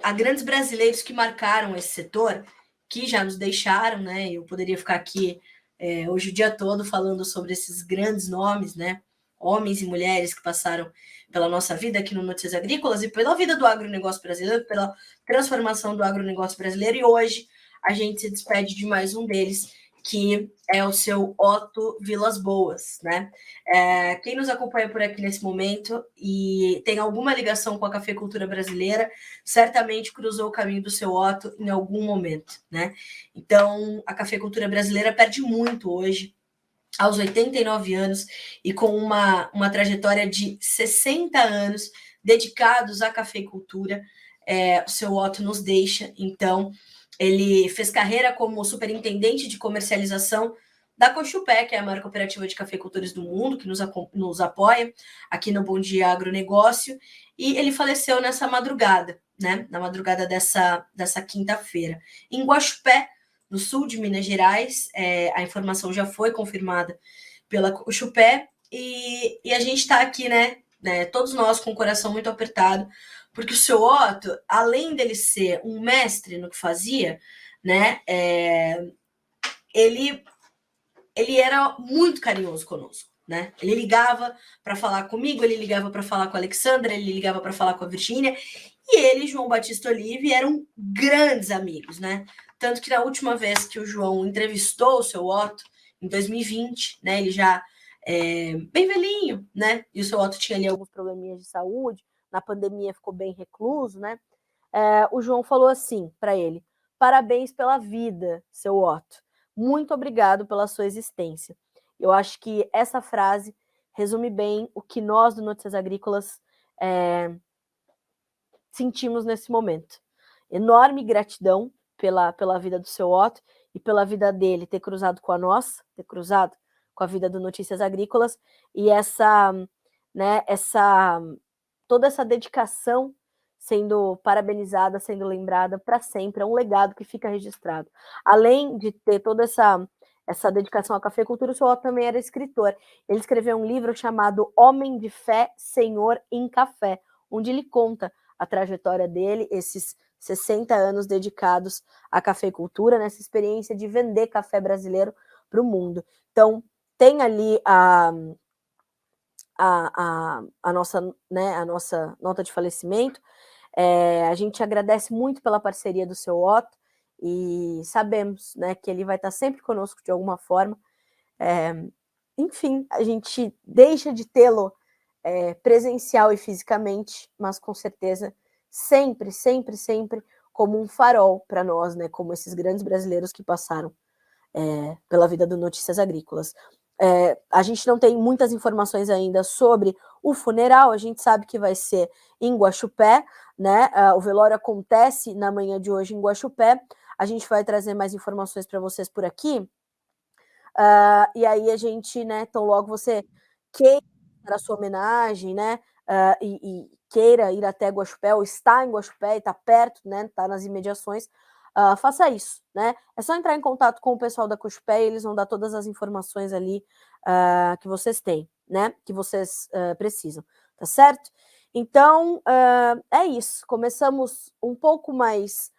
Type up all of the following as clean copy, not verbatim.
há grandes brasileiros que marcaram esse setor, que já nos deixaram, né? Eu poderia ficar aqui hoje o dia todo falando sobre esses grandes nomes, né? Homens e mulheres que passaram pela nossa vida aqui no Notícias Agrícolas e pela vida do agronegócio brasileiro, pela transformação do agronegócio brasileiro. E hoje a gente se despede de mais um deles, que é o seu Otto Vilas Boas, né? Quem nos acompanha por aqui nesse momento e tem alguma ligação com a cafeicultura brasileira, certamente cruzou o caminho do seu Otto em algum momento, né? Então, a cafeicultura brasileira perde muito hoje, aos 89 anos, e com uma trajetória de 60 anos dedicados à cafeicultura. O seu Otto nos deixa, então, ele fez carreira como superintendente de comercialização da Cochupé, que é a maior cooperativa de cafeicultores do mundo, que nos apoia aqui no Bom Dia Agronegócio, e ele faleceu nessa madrugada, né? Na madrugada dessa quinta-feira, em Guaxupé, no sul de Minas Gerais. A informação já foi confirmada pela Cochupé, e a gente está aqui, né? Todos nós com o coração muito apertado, porque o seu Otto, além dele ser um mestre no que fazia, né? Ele era muito carinhoso conosco, né? Ele ligava para falar comigo, ele ligava para falar com a Alexandra, ele ligava para falar com a Virgínia, e ele e João Batista Olive eram grandes amigos, né? Tanto que na última vez que o João entrevistou o seu Otto, em 2020, né? Ele já bem velhinho, né? E o seu Otto tinha ali alguns probleminhas de saúde, na pandemia ficou bem recluso, né? O João falou assim para ele: parabéns pela vida, seu Otto. Muito obrigado pela sua existência. Eu acho que essa frase resume bem o que nós do Notícias Agrícolas sentimos nesse momento. Enorme gratidão pela vida do seu Otto e pela vida dele ter cruzado com a nossa, ter cruzado com a vida do Notícias Agrícolas, e toda essa dedicação sendo parabenizada, sendo lembrada para sempre. É um legado que fica registrado. Além de ter toda essa dedicação à cafeicultura, o seu Otto também era escritor. Ele escreveu um livro chamado Homem de Fé, Senhor em Café, onde ele conta a trajetória dele, esses 60 anos dedicados à cafeicultura, nessa experiência de vender café brasileiro para o mundo. Então, tem ali a nossa nota de falecimento. A gente agradece muito pela parceria do seu Otto e sabemos, né, que ele vai estar sempre conosco de alguma forma. Enfim, a gente deixa de tê-lo presencial e fisicamente, mas com certeza sempre, sempre, sempre como um farol para nós, né, como esses grandes brasileiros que passaram pela vida do Notícias Agrícolas. A gente não tem muitas informações ainda sobre o funeral. A gente sabe que vai ser em Guaxupé, né? O velório acontece na manhã de hoje em Guaxupé. A gente vai trazer mais informações para vocês por aqui. E aí a gente, né? Então, logo você queira a sua homenagem, né? E queira ir até Guaxupé, ou está em Guaxupé e está perto, né? Está nas imediações. Faça isso, né? É só entrar em contato com o pessoal da Cochupé e eles vão dar todas as informações ali que vocês têm, né? Que vocês precisam, tá certo? Então, é isso. Começamos um pouco mais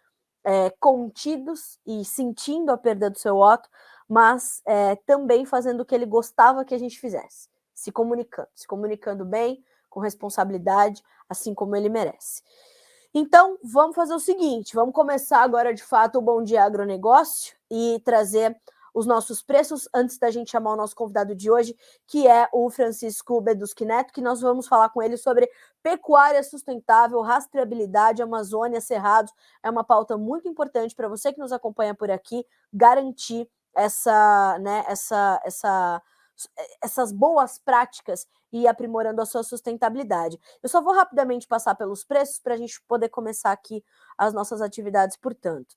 contidos e sentindo a perda do seu Otto, mas também fazendo o que ele gostava que a gente fizesse, se comunicando bem, com responsabilidade, assim como ele merece. Então, vamos fazer o seguinte, vamos começar agora, de fato, o Bom Dia Agronegócio e trazer os nossos preços antes da gente chamar o nosso convidado de hoje, que é o Francisco Beduschi Neto, que nós vamos falar com ele sobre pecuária sustentável, rastreabilidade, Amazônia, Cerrados. É uma pauta muito importante para você que nos acompanha por aqui, garantir essas boas práticas e aprimorando a sua sustentabilidade. Eu só vou rapidamente passar pelos preços para a gente poder começar aqui as nossas atividades, portanto.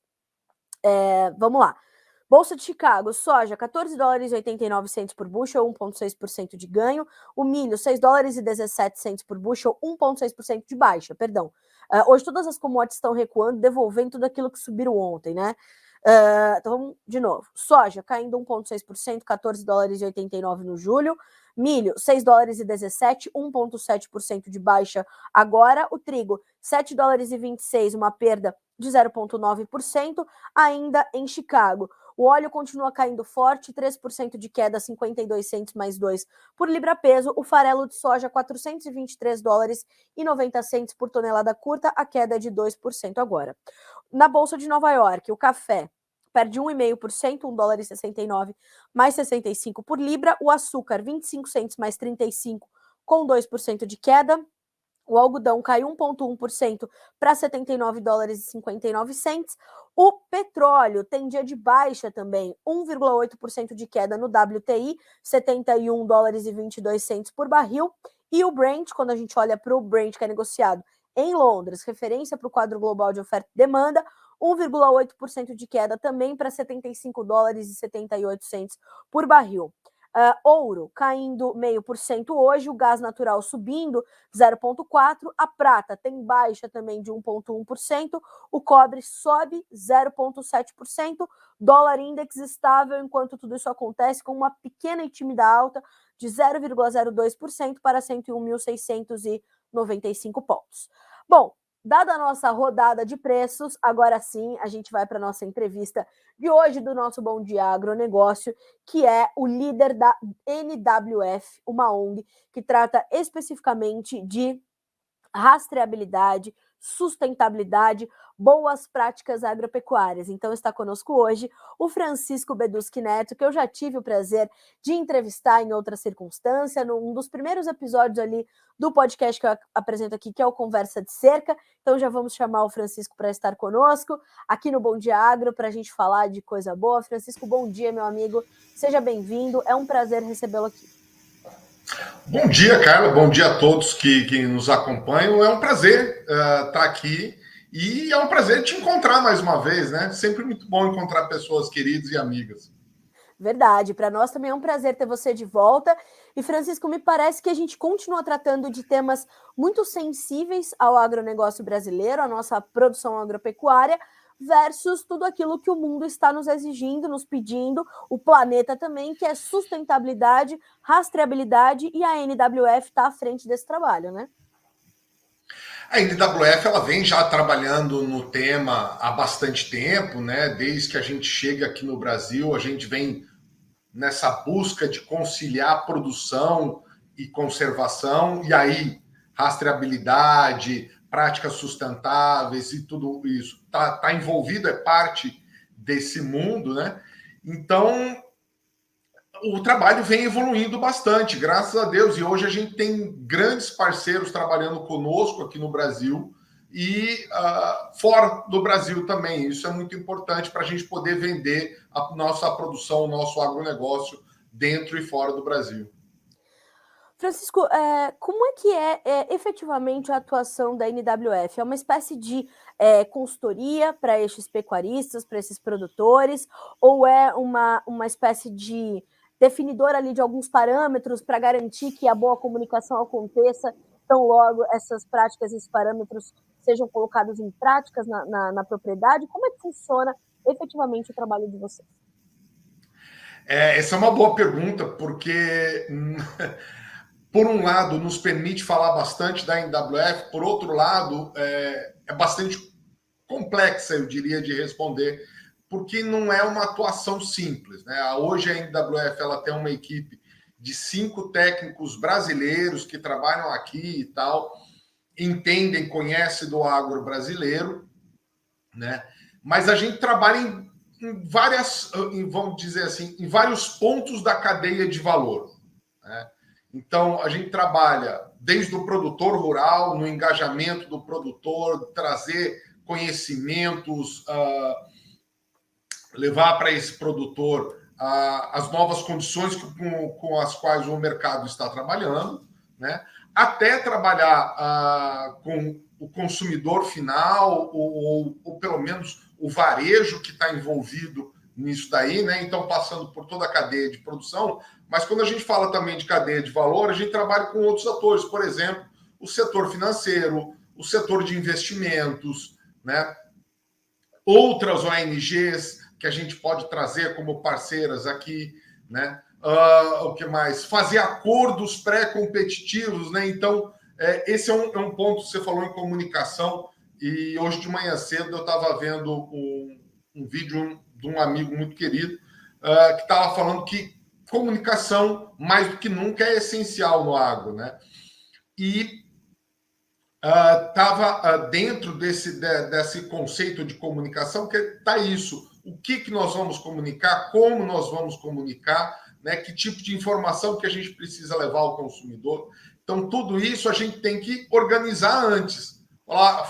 Vamos lá. Bolsa de Chicago, soja, 14 dólares e 89 centos por bushel, 1,6% de ganho. O milho, 6 dólares e 17 centos por bushel, 1,6% de baixa, perdão. Hoje todas as commodities estão recuando, devolvendo tudo aquilo que subiram ontem, né? Então vamos de novo. Soja caindo 1,6%, 14 dólares e 89 no julho. Milho, 6 dólares e 17, 1,7% de baixa agora. O trigo, 7 dólares e 26, uma perda de 0,9%, ainda em Chicago. O óleo continua caindo forte, 3% de queda, 52 centos mais 2 por libra-peso. O farelo de soja, 423 dólares e 90 centos por tonelada curta, a queda é de 2% agora. Na Bolsa de Nova York, o café perde 1,5%, 1 dólar e 69 mais 65 por libra. O açúcar, 25 centos mais 35, com 2% de queda. O algodão cai 1,1% para 79 dólares e 59 centos. O petróleo tem dia de baixa também, 1,8% de queda no WTI, 71 dólares e 22 centos por barril. E o Brent, quando a gente olha para o Brent, que é negociado em Londres, referência para o quadro global de oferta e demanda, 1,8% de queda também para 75 dólares e 78 centos por barril. Ouro caindo 0,5% hoje, o gás natural subindo 0,4%, a prata tem baixa também de 1,1%, o cobre sobe 0,7%, dólar index estável enquanto tudo isso acontece, com uma pequena e tímida alta de 0,02% para 101.695 pontos. Bom, dada a nossa rodada de preços, agora sim a gente vai para a nossa entrevista de hoje do nosso Bom Dia Agronegócio, que é o líder da NWF, uma ONG que trata especificamente de rastreabilidade, sustentabilidade, boas práticas agropecuárias. Então está conosco hoje o Francisco Beduschi Neto, que eu já tive o prazer de entrevistar em outra circunstância, num dos primeiros episódios ali do podcast que eu apresento aqui, que é o Conversa de Cerca. Então já vamos chamar o Francisco para estar conosco aqui no Bom Dia Agro, para a gente falar de coisa boa. Francisco, bom dia, meu amigo. Seja bem-vindo. É um prazer recebê-lo aqui. Bom dia, Carla. Bom dia a todos que nos acompanham. É um prazer estar aqui e é um prazer te encontrar mais uma vez, né? Sempre muito bom encontrar pessoas queridas e amigas. Verdade, para nós também é um prazer ter você de volta. E, Francisco, me parece que a gente continua tratando de temas muito sensíveis ao agronegócio brasileiro, à nossa produção agropecuária, versus tudo aquilo que o mundo está nos exigindo, nos pedindo, o planeta também, que é sustentabilidade, rastreabilidade, e a NWF está à frente desse trabalho, né? A NWF ela vem já trabalhando no tema há bastante tempo, né? Desde que a gente chega aqui no Brasil, a gente vem nessa busca de conciliar produção e conservação, e aí rastreabilidade, práticas sustentáveis e tudo isso tá envolvido, é parte desse mundo, né? Então o trabalho vem evoluindo bastante, graças a Deus, e hoje a gente tem grandes parceiros trabalhando conosco aqui no Brasil e fora do Brasil também. Isso é muito importante para a gente poder vender a nossa produção, o nosso agronegócio dentro e fora do Brasil. Francisco, como é que é efetivamente a atuação da NWF? É uma espécie de consultoria para esses pecuaristas, para esses produtores, ou é uma espécie de definidor ali de alguns parâmetros para garantir que a boa comunicação aconteça, tão logo essas práticas, esses parâmetros sejam colocados em práticas na propriedade? Como é que funciona efetivamente o trabalho de vocês? Essa é uma boa pergunta, porque por um lado, nos permite falar bastante da NWF, por outro lado, é bastante complexa, eu diria, de responder, porque não é uma atuação simples, né? Hoje a NWF ela tem uma equipe de 5 técnicos brasileiros que trabalham aqui e tal, entendem, conhecem do agro brasileiro, né? Mas a gente trabalha em várias, vamos dizer assim, em vários pontos da cadeia de valor, né? Então, a gente trabalha desde o produtor rural, no engajamento do produtor, trazer conhecimentos, levar para esse produtor as novas condições com as quais o mercado está trabalhando, né? Até trabalhar com o consumidor final, ou pelo menos o varejo que está envolvido nisso daí, né? Então, passando por toda a cadeia de produção. Mas quando a gente fala também de cadeia de valor, a gente trabalha com outros atores, por exemplo, o setor financeiro, o setor de investimentos, né? Outras ONGs que a gente pode trazer como parceiras aqui, né? o que mais? Fazer acordos pré-competitivos, né? Então, esse é um ponto que você falou em comunicação, e hoje de manhã cedo eu estava vendo um vídeo de um amigo muito querido que estava falando que comunicação, mais do que nunca, é essencial no agro, né? E estava dentro desse conceito de comunicação, que está isso. O que nós vamos comunicar, como nós vamos comunicar, né? Que tipo de informação que a gente precisa levar ao consumidor. Então, tudo isso a gente tem que organizar antes.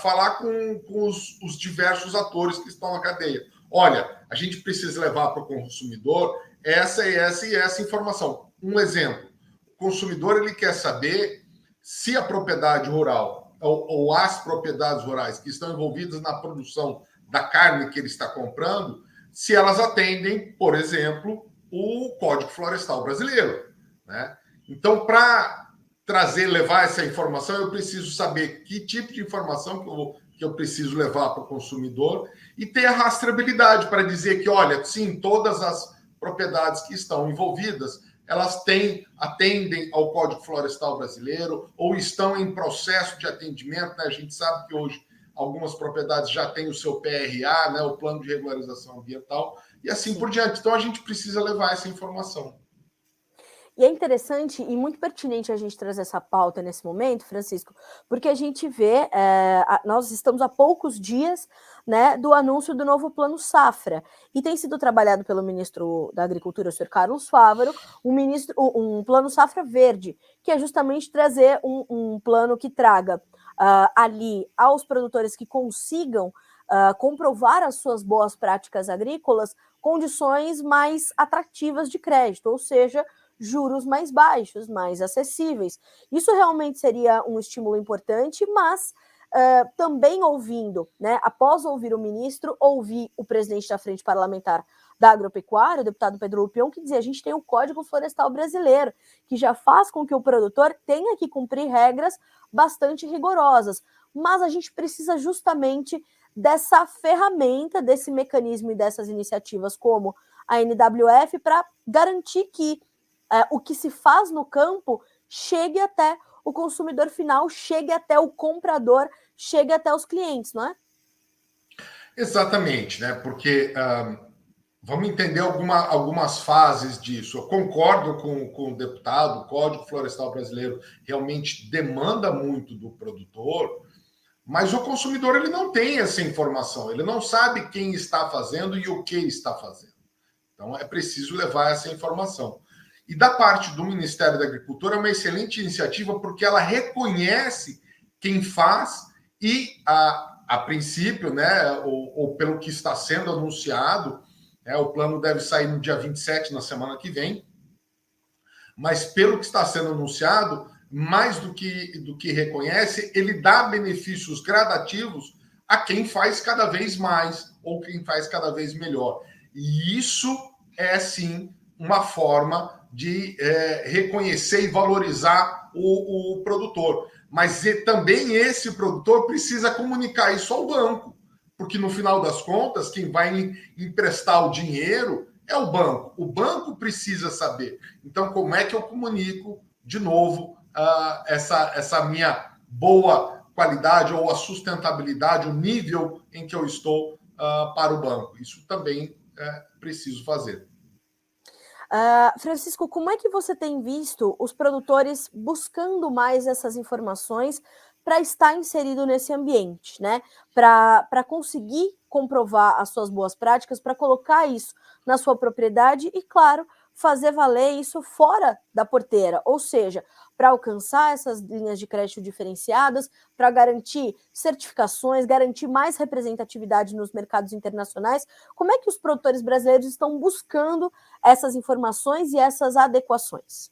Falar com os diversos atores que estão na cadeia. Olha, a gente precisa levar para o consumidor essa e essa e essa informação. Um exemplo, o consumidor ele quer saber se a propriedade rural ou as propriedades rurais que estão envolvidas na produção da carne que ele está comprando, se elas atendem, por exemplo, o Código Florestal Brasileiro, né? Então, para levar essa informação, eu preciso saber que tipo de informação que eu preciso levar para o consumidor e ter a rastreabilidade para dizer que, olha, sim, todas as propriedades que estão envolvidas, elas atendem ao Código Florestal Brasileiro ou estão em processo de atendimento, né? A gente sabe que hoje algumas propriedades já têm o seu PRA, né, o Plano de Regularização Ambiental, e assim por diante. Então, a gente precisa levar essa informação. E é interessante e muito pertinente a gente trazer essa pauta nesse momento, Francisco, porque a gente vê, nós estamos há poucos dias, né, do anúncio do novo Plano Safra, e tem sido trabalhado pelo ministro da Agricultura, o senhor Carlos Fávaro, um Plano Safra Verde, que é justamente trazer um plano que traga ali aos produtores que consigam comprovar as suas boas práticas agrícolas condições mais atrativas de crédito, ou seja, juros mais baixos, mais acessíveis. Isso realmente seria um estímulo importante, mas também ouvindo, né, após ouvir o ministro, ouvir o presidente da Frente Parlamentar da Agropecuária, o deputado Pedro Lupion, que dizia: a gente tem o Código Florestal Brasileiro, que já faz com que o produtor tenha que cumprir regras bastante rigorosas, mas a gente precisa justamente dessa ferramenta, desse mecanismo e dessas iniciativas como a NWF para garantir que o que se faz no campo chegue até o consumidor final, chegue até o comprador, chegue até os clientes, não é? Exatamente, né? Porque vamos entender algumas fases disso. Eu concordo com o deputado, o Código Florestal Brasileiro realmente demanda muito do produtor, mas o consumidor ele não tem essa informação, ele não sabe quem está fazendo e o que está fazendo. Então é preciso levar essa informação. E da parte do Ministério da Agricultura é uma excelente iniciativa porque ela reconhece quem faz e, a princípio, né, ou pelo que está sendo anunciado, o plano deve sair no dia 27, na semana que vem, mas pelo que está sendo anunciado, mais do que reconhece, ele dá benefícios gradativos a quem faz cada vez mais ou quem faz cada vez melhor. E isso é, sim, uma forma de reconhecer e valorizar o produtor. Mas também esse produtor precisa comunicar isso ao banco, porque no final das contas, quem vai emprestar o dinheiro é o banco. O banco precisa saber. Então, como é que eu comunico, de novo, essa minha boa qualidade ou a sustentabilidade, o nível em que eu estou para o banco? Isso também é preciso fazer. Francisco, como é que você tem visto os produtores buscando mais essas informações para estar inserido nesse ambiente, né? Para conseguir comprovar as suas boas práticas, para colocar isso na sua propriedade e, claro, fazer valer isso fora da porteira, ou seja, para alcançar essas linhas de crédito diferenciadas, para garantir certificações, garantir mais representatividade nos mercados internacionais. Como é que os produtores brasileiros estão buscando essas informações e essas adequações?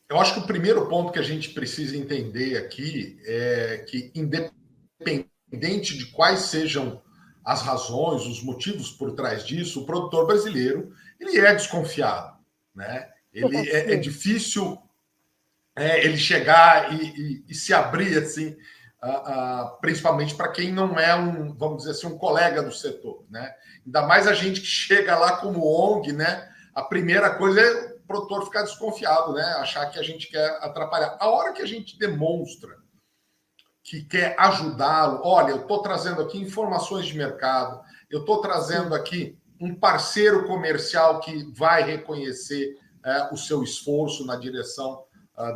Eu acho que o primeiro ponto que a gente precisa entender aqui é que, independente de quais sejam as razões, os motivos por trás disso, o produtor brasileiro ele é desconfiado, né? Ele é difícil ele chegar e se abrir assim principalmente para quem não é vamos dizer assim, um colega do setor, né? Ainda mais a gente que chega lá como ONG, né? A primeira coisa é o produtor ficar desconfiado, né? Achar que a gente quer atrapalhar. A hora que a gente demonstra que quer ajudá-lo, olha, eu estou trazendo aqui informações de mercado, eu estou trazendo aqui um parceiro comercial que vai reconhecer o seu esforço na direção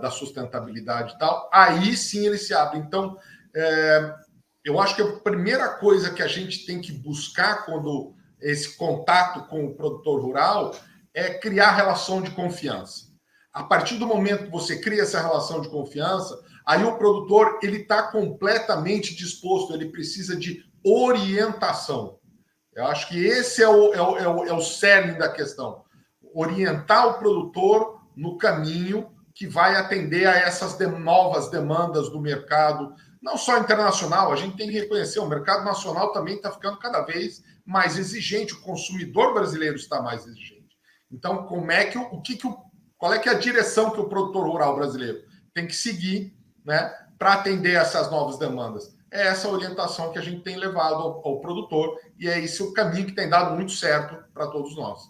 da sustentabilidade e tal, aí sim ele se abre. Então, eu acho que a primeira coisa que a gente tem que buscar quando esse contato com o produtor rural é criar relação de confiança. A partir do momento que você cria essa relação de confiança, aí o produtor ele está completamente disposto, ele precisa de orientação. Eu acho que esse é o cerne da questão. Orientar o produtor no caminho que vai atender a essas novas demandas do mercado, não só internacional, a gente tem que reconhecer, o mercado nacional também está ficando cada vez mais exigente, o consumidor brasileiro está mais exigente. Então, qual é que é a direção que o produtor rural brasileiro tem que seguir, né, para atender essas novas demandas? É essa orientação que a gente tem levado ao produtor e é esse o caminho que tem dado muito certo para todos nós.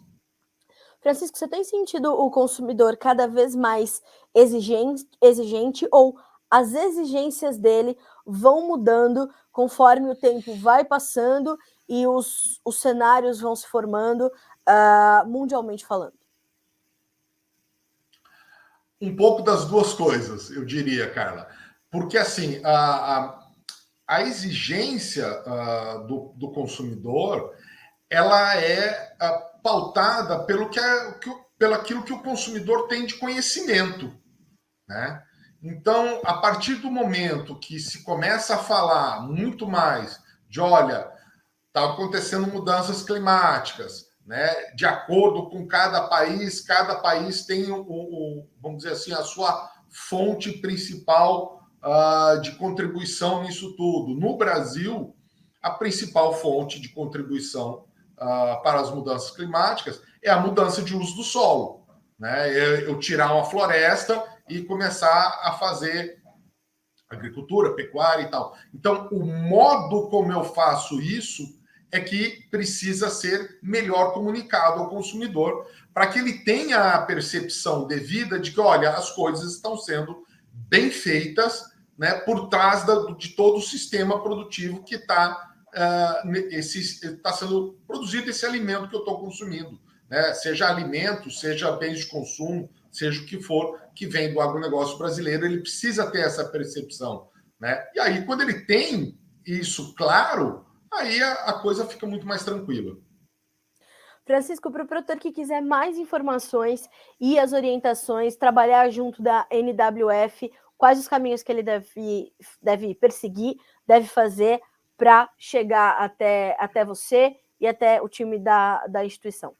Francisco, você tem sentido o consumidor cada vez mais exigente ou as exigências dele vão mudando conforme o tempo vai passando e os cenários vão se formando mundialmente falando? Um pouco das duas coisas, eu diria, Carla. Porque, assim, a exigência do consumidor, ela é pautada pelo aquilo que o consumidor tem de conhecimento, né? Então, a partir do momento que se começa a falar muito mais de, olha, está acontecendo mudanças climáticas, né? De acordo com cada país tem vamos dizer assim, a sua fonte principal de contribuição nisso tudo. No Brasil, a principal fonte de contribuição para as mudanças climáticas é a mudança de uso do solo, né? Eu tirar uma floresta e começar a fazer agricultura, pecuária e tal. Então, o modo como eu faço isso é que precisa ser melhor comunicado ao consumidor para que ele tenha a percepção devida de que, olha, as coisas estão sendo bem feitas, né, por trás de todo o sistema produtivo que está sendo produzido esse alimento que eu estou consumindo, né? Seja alimento, seja bens de consumo, seja o que for que vem do agronegócio brasileiro, ele precisa ter essa percepção, né? E aí, quando ele tem isso claro, aí a coisa fica muito mais tranquila. Francisco, para o produtor que quiser mais informações e as orientações, trabalhar junto da NWF, quais os caminhos que ele deve perseguir, deve fazer para chegar até você e até o time da instituição?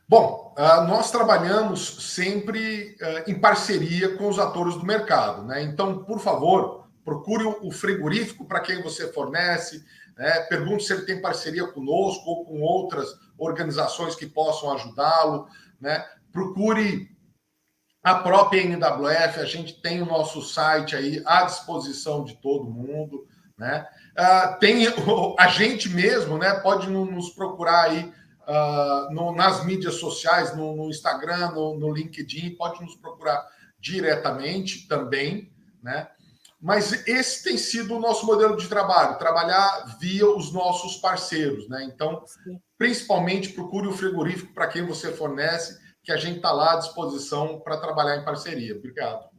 Bom, nós trabalhamos sempre em parceria com os atores do mercado, né? Então, por favor, procure o frigorífico para quem você fornece, né? Pergunte se ele tem parceria conosco ou com outras organizações que possam ajudá-lo, né? Procure a própria NWF, a gente tem o nosso site aí à disposição de todo mundo, né? Tem a gente mesmo, né? Pode nos procurar aí nas mídias sociais, no Instagram, no LinkedIn, pode nos procurar diretamente também, né? Mas esse tem sido o nosso modelo de trabalho, trabalhar via os nossos parceiros, né? Então, sim, principalmente procure o frigorífico para quem você fornece, que a gente está lá à disposição para trabalhar em parceria. Obrigado.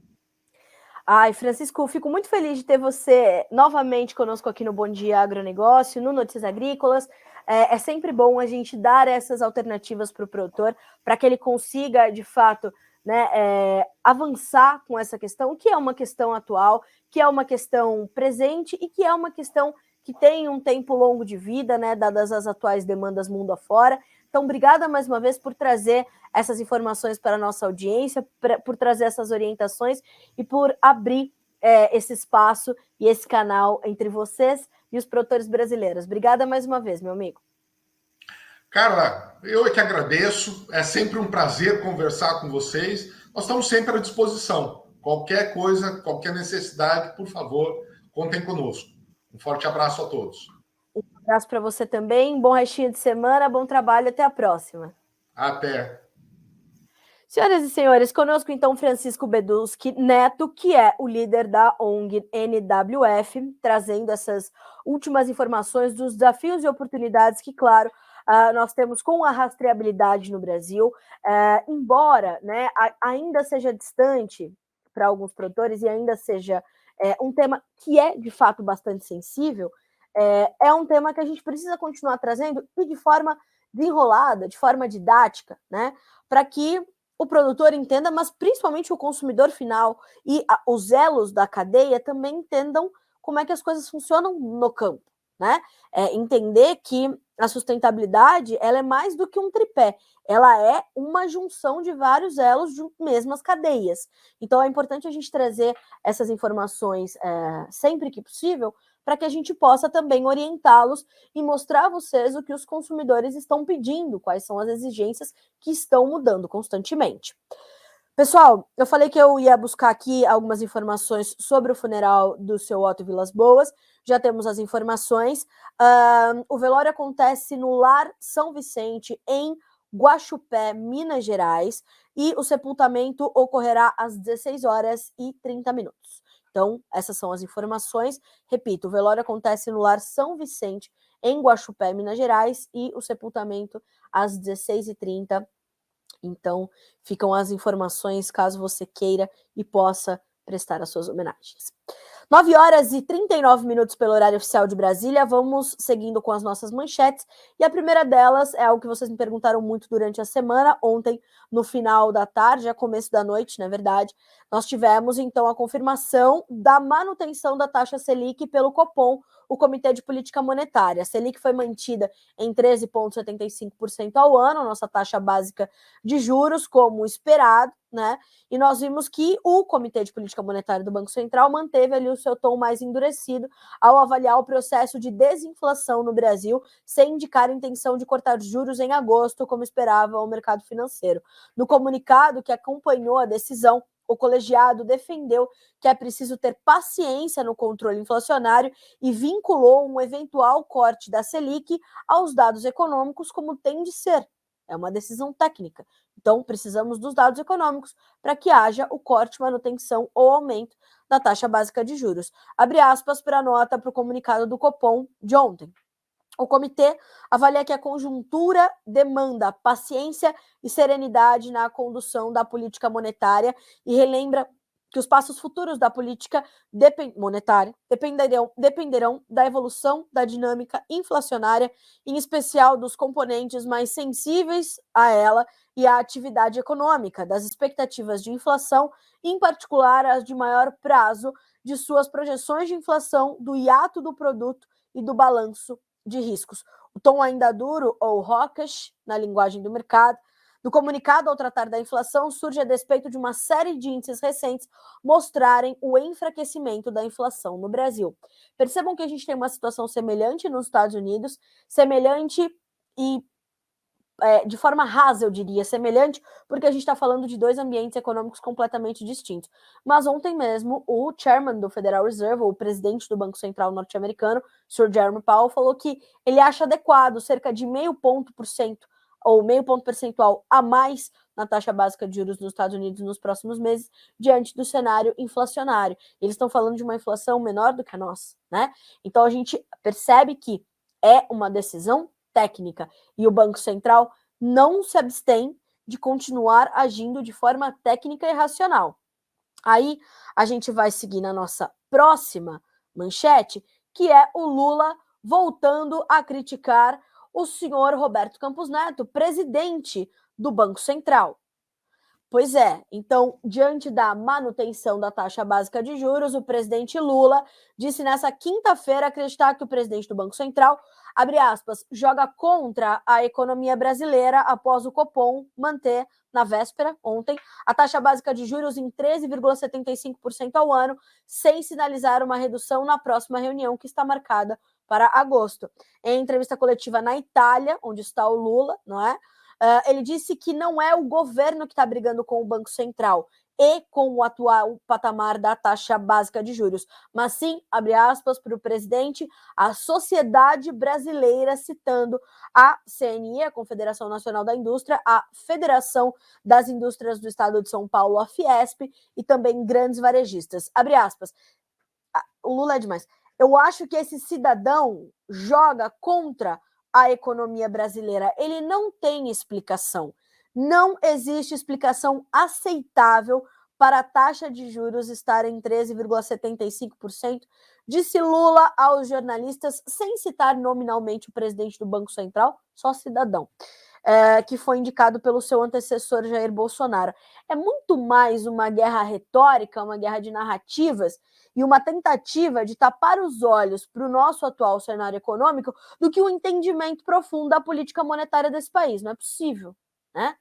Ai, Francisco, fico muito feliz de ter você novamente conosco aqui no Bom Dia Agronegócio, no Notícias Agrícolas. É sempre bom a gente dar essas alternativas para o produtor, para que ele consiga, de fato, né, avançar com essa questão, que é uma questão atual, que é uma questão presente e que é uma questão que tem um tempo longo de vida, né, dadas as atuais demandas mundo afora. Então, obrigada mais uma vez por trazer essas informações para a nossa audiência, por trazer essas orientações e por abrir esse espaço e esse canal entre vocês e os produtores brasileiros. Obrigada mais uma vez, meu amigo. Carla, eu é que agradeço. É sempre um prazer conversar com vocês. Nós estamos sempre à disposição, Qualquer coisa, qualquer necessidade, por favor, contem conosco. Um forte abraço a todos. Um abraço para você também, bom restinho de semana, bom trabalho, até a próxima. Até. Senhoras e senhores, conosco então Francisco Beduski Neto, que é o líder da ONG NWF, trazendo essas últimas informações dos desafios e oportunidades que, claro, nós temos com a rastreabilidade no Brasil, embora, né, ainda seja distante para alguns produtores e ainda seja um tema que é, de fato, bastante sensível, é um tema que a gente precisa continuar trazendo e de forma desenrolada, de forma didática, né, para que o produtor entenda, mas principalmente o consumidor final e os elos da cadeia também entendam como é que as coisas funcionam no campo, né? Entender que a sustentabilidade ela é mais do que um tripé, ela é uma junção de vários elos de mesmas cadeias. Então é importante a gente trazer essas informações sempre que possível, para que a gente possa também orientá-los e mostrar a vocês o que os consumidores estão pedindo, quais são as exigências que estão mudando constantemente. Pessoal, eu falei que eu ia buscar aqui algumas informações sobre o funeral do seu Otto Vilas Boas. Já temos as informações. O velório acontece no Lar São Vicente, em Guaxupé, Minas Gerais, e o sepultamento ocorrerá às 16 horas e 30 minutos. Então, essas são as informações. Repito, o velório acontece no Lar São Vicente, em Guaxupé, Minas Gerais, e o sepultamento às 16h30. Então, ficam as informações caso você queira e possa prestar as suas homenagens. 9 horas e 39 minutos pelo horário oficial de Brasília, vamos seguindo com as nossas manchetes, e a primeira delas é algo que vocês me perguntaram muito durante a semana. Ontem, no final da tarde, a começo da noite, na verdade, nós tivemos então a confirmação da manutenção da taxa Selic pelo Copom, o Comitê de Política Monetária. A Selic foi mantida em 13,75% ao ano, nossa taxa básica de juros, como esperado, né? E nós vimos que o Comitê de Política Monetária do Banco Central manteve ali o seu tom mais endurecido ao avaliar o processo de desinflação no Brasil, sem indicar a intenção de cortar juros em agosto, como esperava o mercado financeiro. No comunicado que acompanhou a decisão, o colegiado defendeu que é preciso ter paciência no controle inflacionário e vinculou um eventual corte da Selic aos dados econômicos, como tem de ser. É uma decisão técnica. Então, precisamos dos dados econômicos para que haja o corte, manutenção ou aumento da taxa básica de juros. Abre aspas para a nota para o comunicado do Copom de ontem. O comitê avalia que a conjuntura demanda paciência e serenidade na condução da política monetária e relembra que os passos futuros da política monetária dependerão da evolução da dinâmica inflacionária, em especial dos componentes mais sensíveis a ela e à atividade econômica, das expectativas de inflação, em particular as de maior prazo, de suas projeções de inflação, do hiato do produto e do balanço de riscos. O tom ainda duro, ou hawkish, na linguagem do mercado, do comunicado ao tratar da inflação surge a despeito de uma série de índices recentes mostrarem o enfraquecimento da inflação no Brasil. Percebam que a gente tem uma situação semelhante nos Estados Unidos, semelhante e de forma rasa, eu diria, semelhante, porque a gente está falando de dois ambientes econômicos completamente distintos. Mas ontem mesmo, o chairman do Federal Reserve, o presidente do Banco Central norte-americano, Sr. Jerome Powell, falou que ele acha adequado cerca de 0,5% ou 0,5 ponto percentual a mais na taxa básica de juros nos Estados Unidos nos próximos meses, diante do cenário inflacionário. Eles estão falando de uma inflação menor do que a nossa, né? Então a gente percebe que é uma decisão técnica e o Banco Central não se abstém de continuar agindo de forma técnica e racional. Aí a gente vai seguir na nossa próxima manchete, que é o Lula voltando a criticar o senhor Roberto Campos Neto, presidente do Banco Central. Pois é, então, diante da manutenção da taxa básica de juros, o presidente Lula disse nessa quinta-feira acreditar que o presidente do Banco Central, abre aspas, joga contra a economia brasileira após o Copom manter, na véspera, ontem, a taxa básica de juros em 13,75% ao ano, sem sinalizar uma redução na próxima reunião que está marcada para agosto. Em entrevista coletiva na Itália, onde está o Lula, não é? Ele disse que não é o governo que está brigando com o Banco Central. e com o atual patamar da taxa básica de juros, mas sim, abre aspas para o presidente, a sociedade brasileira, citando a CNI, a Confederação Nacional da Indústria, a Federação das Indústrias do Estado de São Paulo, a Fiesp, e também grandes varejistas. Abre aspas. O Lula é demais. Eu acho que esse cidadão joga contra a economia brasileira. Ele não tem explicação. Não existe explicação aceitável para a taxa de juros estar em 13,75%, disse Lula aos jornalistas, sem citar nominalmente o presidente do Banco Central, só cidadão, que foi indicado pelo seu antecessor Jair Bolsonaro. É muito mais uma guerra retórica, uma guerra de narrativas e uma tentativa de tapar os olhos para o nosso atual cenário econômico do que o entendimento profundo da política monetária desse país. Não é possível, né?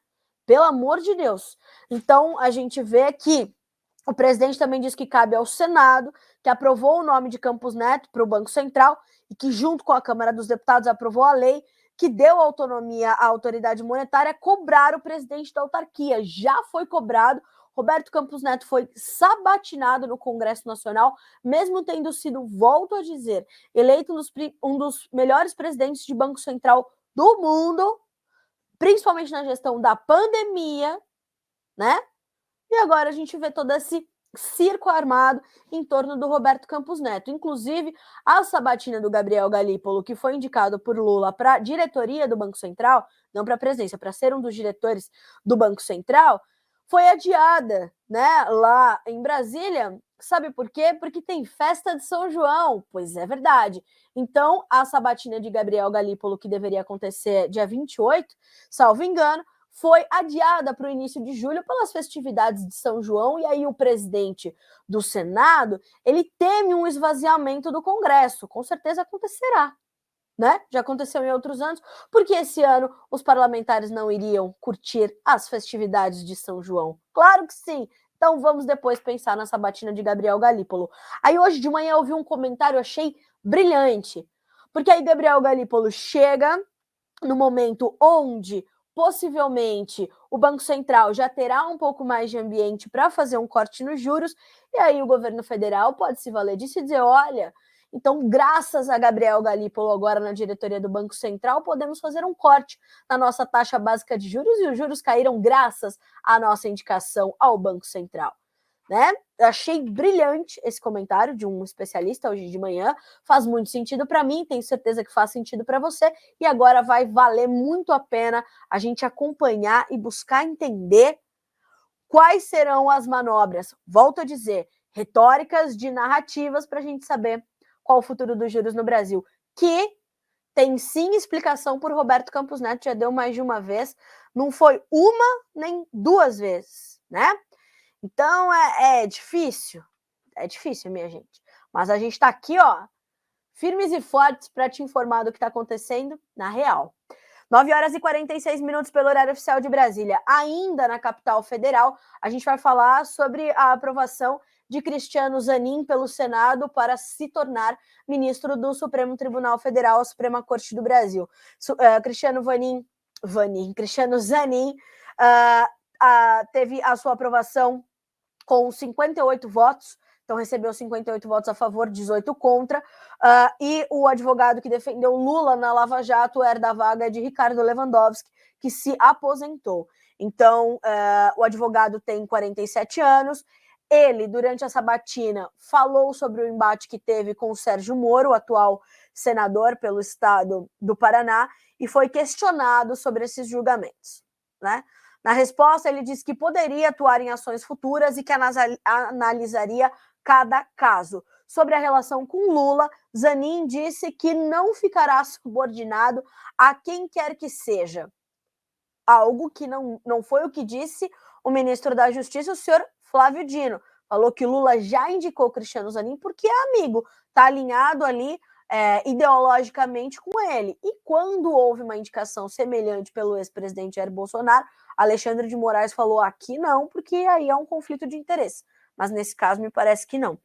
Pelo amor de Deus. Então, a gente vê que o presidente também disse que cabe ao Senado, que aprovou o nome de Campos Neto para o Banco Central e que, junto com a Câmara dos Deputados, aprovou a lei que deu autonomia à autoridade monetária cobrar o presidente da autarquia. Já foi cobrado. Roberto Campos Neto foi sabatinado no Congresso Nacional, mesmo tendo sido, volto a dizer, eleito um dos melhores presidentes de Banco Central do mundo, principalmente na gestão da pandemia, né? E agora a gente vê todo esse circo armado em torno do Roberto Campos Neto. Inclusive, a sabatina do Gabriel Galípolo, que foi indicado por Lula para a diretoria do Banco Central, não para a presidência, para ser um dos diretores do Banco Central, foi adiada, né, lá em Brasília. Sabe por quê? Porque tem festa de São João. Pois é verdade. Então, a sabatina de Gabriel Galípolo, que deveria acontecer dia 28, salvo engano, foi adiada para o início de julho pelas festividades de São João, e aí o presidente do Senado, ele teme um esvaziamento do Congresso. Com certeza acontecerá, né? Já aconteceu em outros anos, porque esse ano os parlamentares não iriam curtir as festividades de São João. Claro que sim. Então vamos depois pensar na sabatina de Gabriel Galípolo. Aí hoje de manhã eu vi um comentário, achei brilhante, porque aí Gabriel Galípolo chega no momento onde possivelmente o Banco Central já terá um pouco mais de ambiente para fazer um corte nos juros, e aí o governo federal pode se valer disso e dizer, olha, então graças a Gabriel Galípolo agora na diretoria do Banco Central, podemos fazer um corte na nossa taxa básica de juros, e os juros caíram graças à nossa indicação ao Banco Central, né? Eu achei brilhante esse comentário de um especialista hoje de manhã, faz muito sentido para mim, tenho certeza que faz sentido para você, e agora vai valer muito a pena a gente acompanhar e buscar entender quais serão as manobras, volto a dizer, retóricas de narrativas para a gente saber qual o futuro dos juros no Brasil, que tem sim explicação por Roberto Campos Neto, já deu mais de uma vez, não foi uma nem duas vezes, né? Então é difícil, minha gente. Mas a gente está aqui, ó, firmes e fortes para te informar do que está acontecendo na real. 9h46 pelo horário oficial de Brasília. Ainda na capital federal, a gente vai falar sobre a aprovação de Cristiano Zanin pelo Senado para se tornar ministro do Supremo Tribunal Federal, a Suprema Corte do Brasil. Cristiano Zanin teve a sua aprovação com 58 votos, então recebeu 58 votos a favor, 18 contra, e o advogado que defendeu Lula na Lava Jato era da vaga de Ricardo Lewandowski, que se aposentou. Então, o advogado tem 47 anos, ele, durante a sabatina, falou sobre o embate que teve com o Sérgio Moro, o atual senador pelo estado do Paraná, e foi questionado sobre esses julgamentos, né? Na resposta, ele disse que poderia atuar em ações futuras e que analisaria cada caso. Sobre a relação com Lula, Zanin disse que não ficará subordinado a quem quer que seja. Algo que não foi o que disse o ministro da Justiça, o senhor Flávio Dino. Falou que Lula já indicou Cristiano Zanin porque é amigo, está alinhado ali ideologicamente com ele. E quando houve uma indicação semelhante pelo ex-presidente Jair Bolsonaro, Alexandre de Moraes falou aqui não, porque aí há um conflito de interesse. Mas nesse caso me parece que não.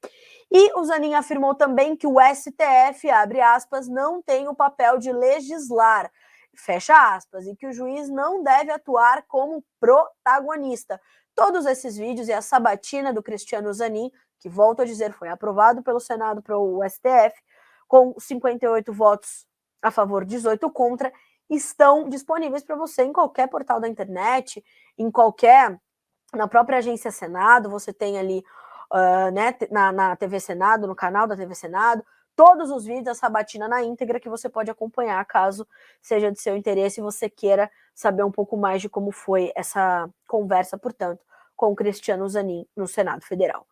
E o Zanin afirmou também que o STF, abre aspas, não tem o papel de legislar, fecha aspas, e que o juiz não deve atuar como protagonista. Todos esses vídeos e a sabatina do Cristiano Zanin, que, volto a dizer, foi aprovado pelo Senado para o STF, com 58 votos a favor, 18 contra, estão disponíveis para você em qualquer portal da internet, na própria agência Senado, você tem ali né, na TV Senado, no canal da TV Senado, todos os vídeos da sabatina na íntegra que você pode acompanhar, caso seja de seu interesse e você queira saber um pouco mais de como foi essa conversa, portanto, com o Cristiano Zanin no Senado Federal.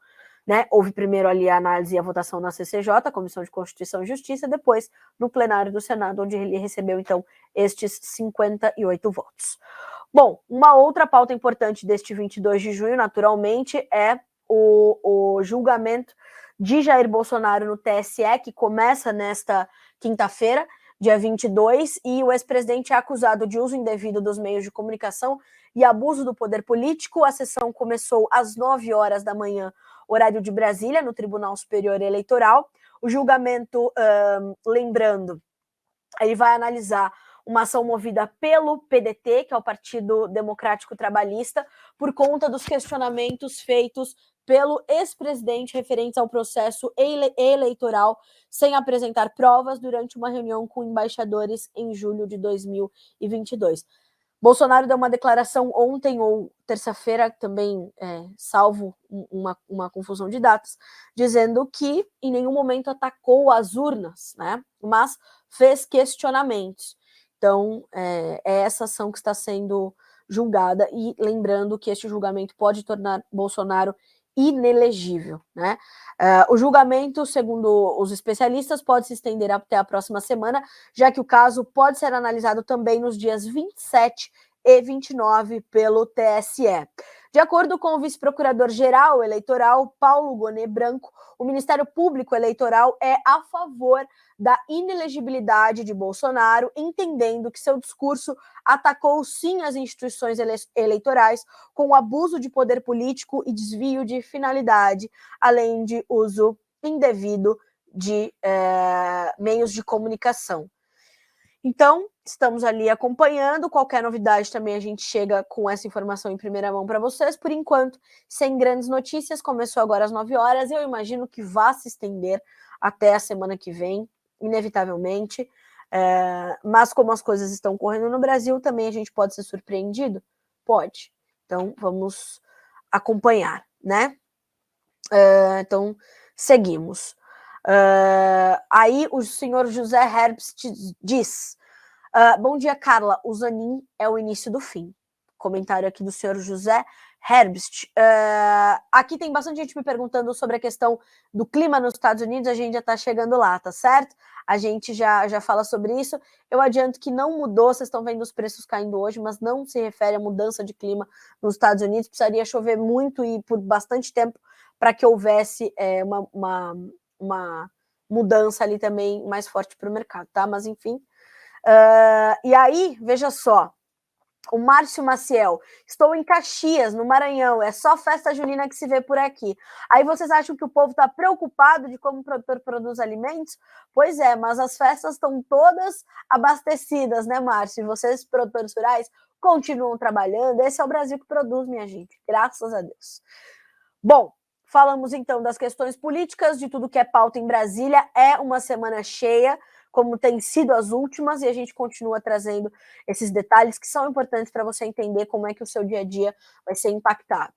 Né? Houve primeiro ali a análise e a votação na CCJ, Comissão de Constituição e Justiça, depois no plenário do Senado, onde ele recebeu, então, estes 58 votos. Bom, uma outra pauta importante deste 22 de junho, naturalmente, é o julgamento de Jair Bolsonaro no TSE, que começa nesta quinta-feira, dia 22, e o ex-presidente é acusado de uso indevido dos meios de comunicação e abuso do poder político. A sessão começou às 9 horas da manhã, horário de Brasília, no Tribunal Superior Eleitoral. O julgamento, lembrando, ele vai analisar uma ação movida pelo PDT, que é o Partido Democrático Trabalhista, por conta dos questionamentos feitos pelo ex-presidente referentes ao processo eleitoral, sem apresentar provas, durante uma reunião com embaixadores em julho de 2022. Bolsonaro deu uma declaração ontem ou terça-feira, também salvo uma confusão de datas, dizendo que em nenhum momento atacou as urnas, né? Mas fez questionamentos. Então, é essa ação que está sendo julgada, e lembrando que este julgamento pode tornar Bolsonaro inelegível, né? O julgamento, segundo os especialistas, pode se estender até a próxima semana, já que o caso pode ser analisado também nos dias 27 e 29 pelo TSE. De acordo com o vice-procurador-geral eleitoral, Paulo Gonet Branco, o Ministério Público Eleitoral é a favor da inelegibilidade de Bolsonaro, entendendo que seu discurso atacou sim as instituições eleitorais com abuso de poder político e desvio de finalidade, além de uso indevido de meios de comunicação. Então, estamos ali acompanhando. Qualquer novidade também a gente chega com essa informação em primeira mão para vocês. Por enquanto, sem grandes notícias, começou agora às 9 horas. Eu imagino que vá se estender até a semana que vem, inevitavelmente. Mas como as coisas estão correndo no Brasil, também a gente pode ser surpreendido? Pode. Então, vamos acompanhar, né? Então, seguimos. Aí o senhor José Herbst diz: bom dia, Carla, o Zanin é o início do fim. Comentário aqui do senhor José Herbst. Aqui tem bastante gente me perguntando sobre a questão do clima nos Estados Unidos, a gente já está chegando lá, tá certo? A gente já fala sobre isso. Eu adianto que não mudou, vocês estão vendo os preços caindo hoje, mas não se refere à mudança de clima nos Estados Unidos. Precisaria chover muito e por bastante tempo para que houvesse uma mudança ali também mais forte para o mercado, tá? Mas enfim. E aí, veja só, o Márcio Maciel: estou em Caxias, no Maranhão, é só festa junina que se vê por aqui. Aí vocês acham que o povo está preocupado de como o produtor produz alimentos? Pois é, mas as festas estão todas abastecidas, né, Márcio? E vocês, produtores rurais, continuam trabalhando. Esse é o Brasil que produz, minha gente, graças a Deus. Bom, falamos então das questões políticas, de tudo que é pauta em Brasília. É uma semana cheia, como tem sido as últimas, e a gente continua trazendo esses detalhes que são importantes para você entender como é que o seu dia a dia vai ser impactado.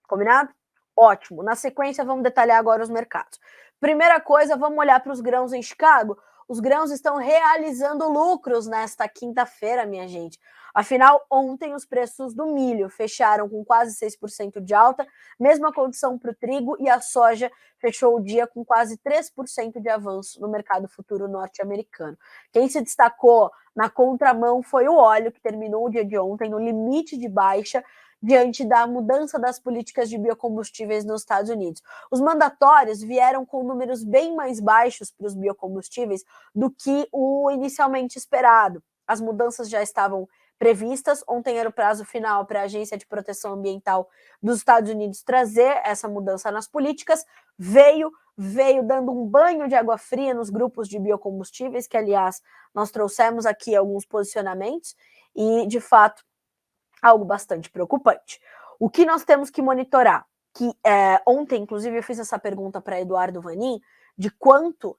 Combinado? Ótimo. Na sequência, vamos detalhar agora os mercados. Primeira coisa, vamos olhar para os grãos em Chicago. Os grãos estão realizando lucros nesta quinta-feira, minha gente. Afinal, ontem os preços do milho fecharam com quase 6% de alta, mesma condição para o trigo, e a soja fechou o dia com quase 3% de avanço no mercado futuro norte-americano. Quem se destacou na contramão foi o óleo, que terminou o dia de ontem no limite de baixa, diante da mudança das políticas de biocombustíveis nos Estados Unidos. Os mandatórios vieram com números bem mais baixos para os biocombustíveis do que o inicialmente esperado. As mudanças já estavam previstas. Ontem era o prazo final para a Agência de Proteção Ambiental dos Estados Unidos trazer essa mudança nas políticas. Veio dando um banho de água fria nos grupos de biocombustíveis, que, aliás, nós trouxemos aqui alguns posicionamentos, e, de fato, algo bastante preocupante. O que nós temos que monitorar? Que ontem, inclusive, eu fiz essa pergunta para Eduardo Vanin, de quanto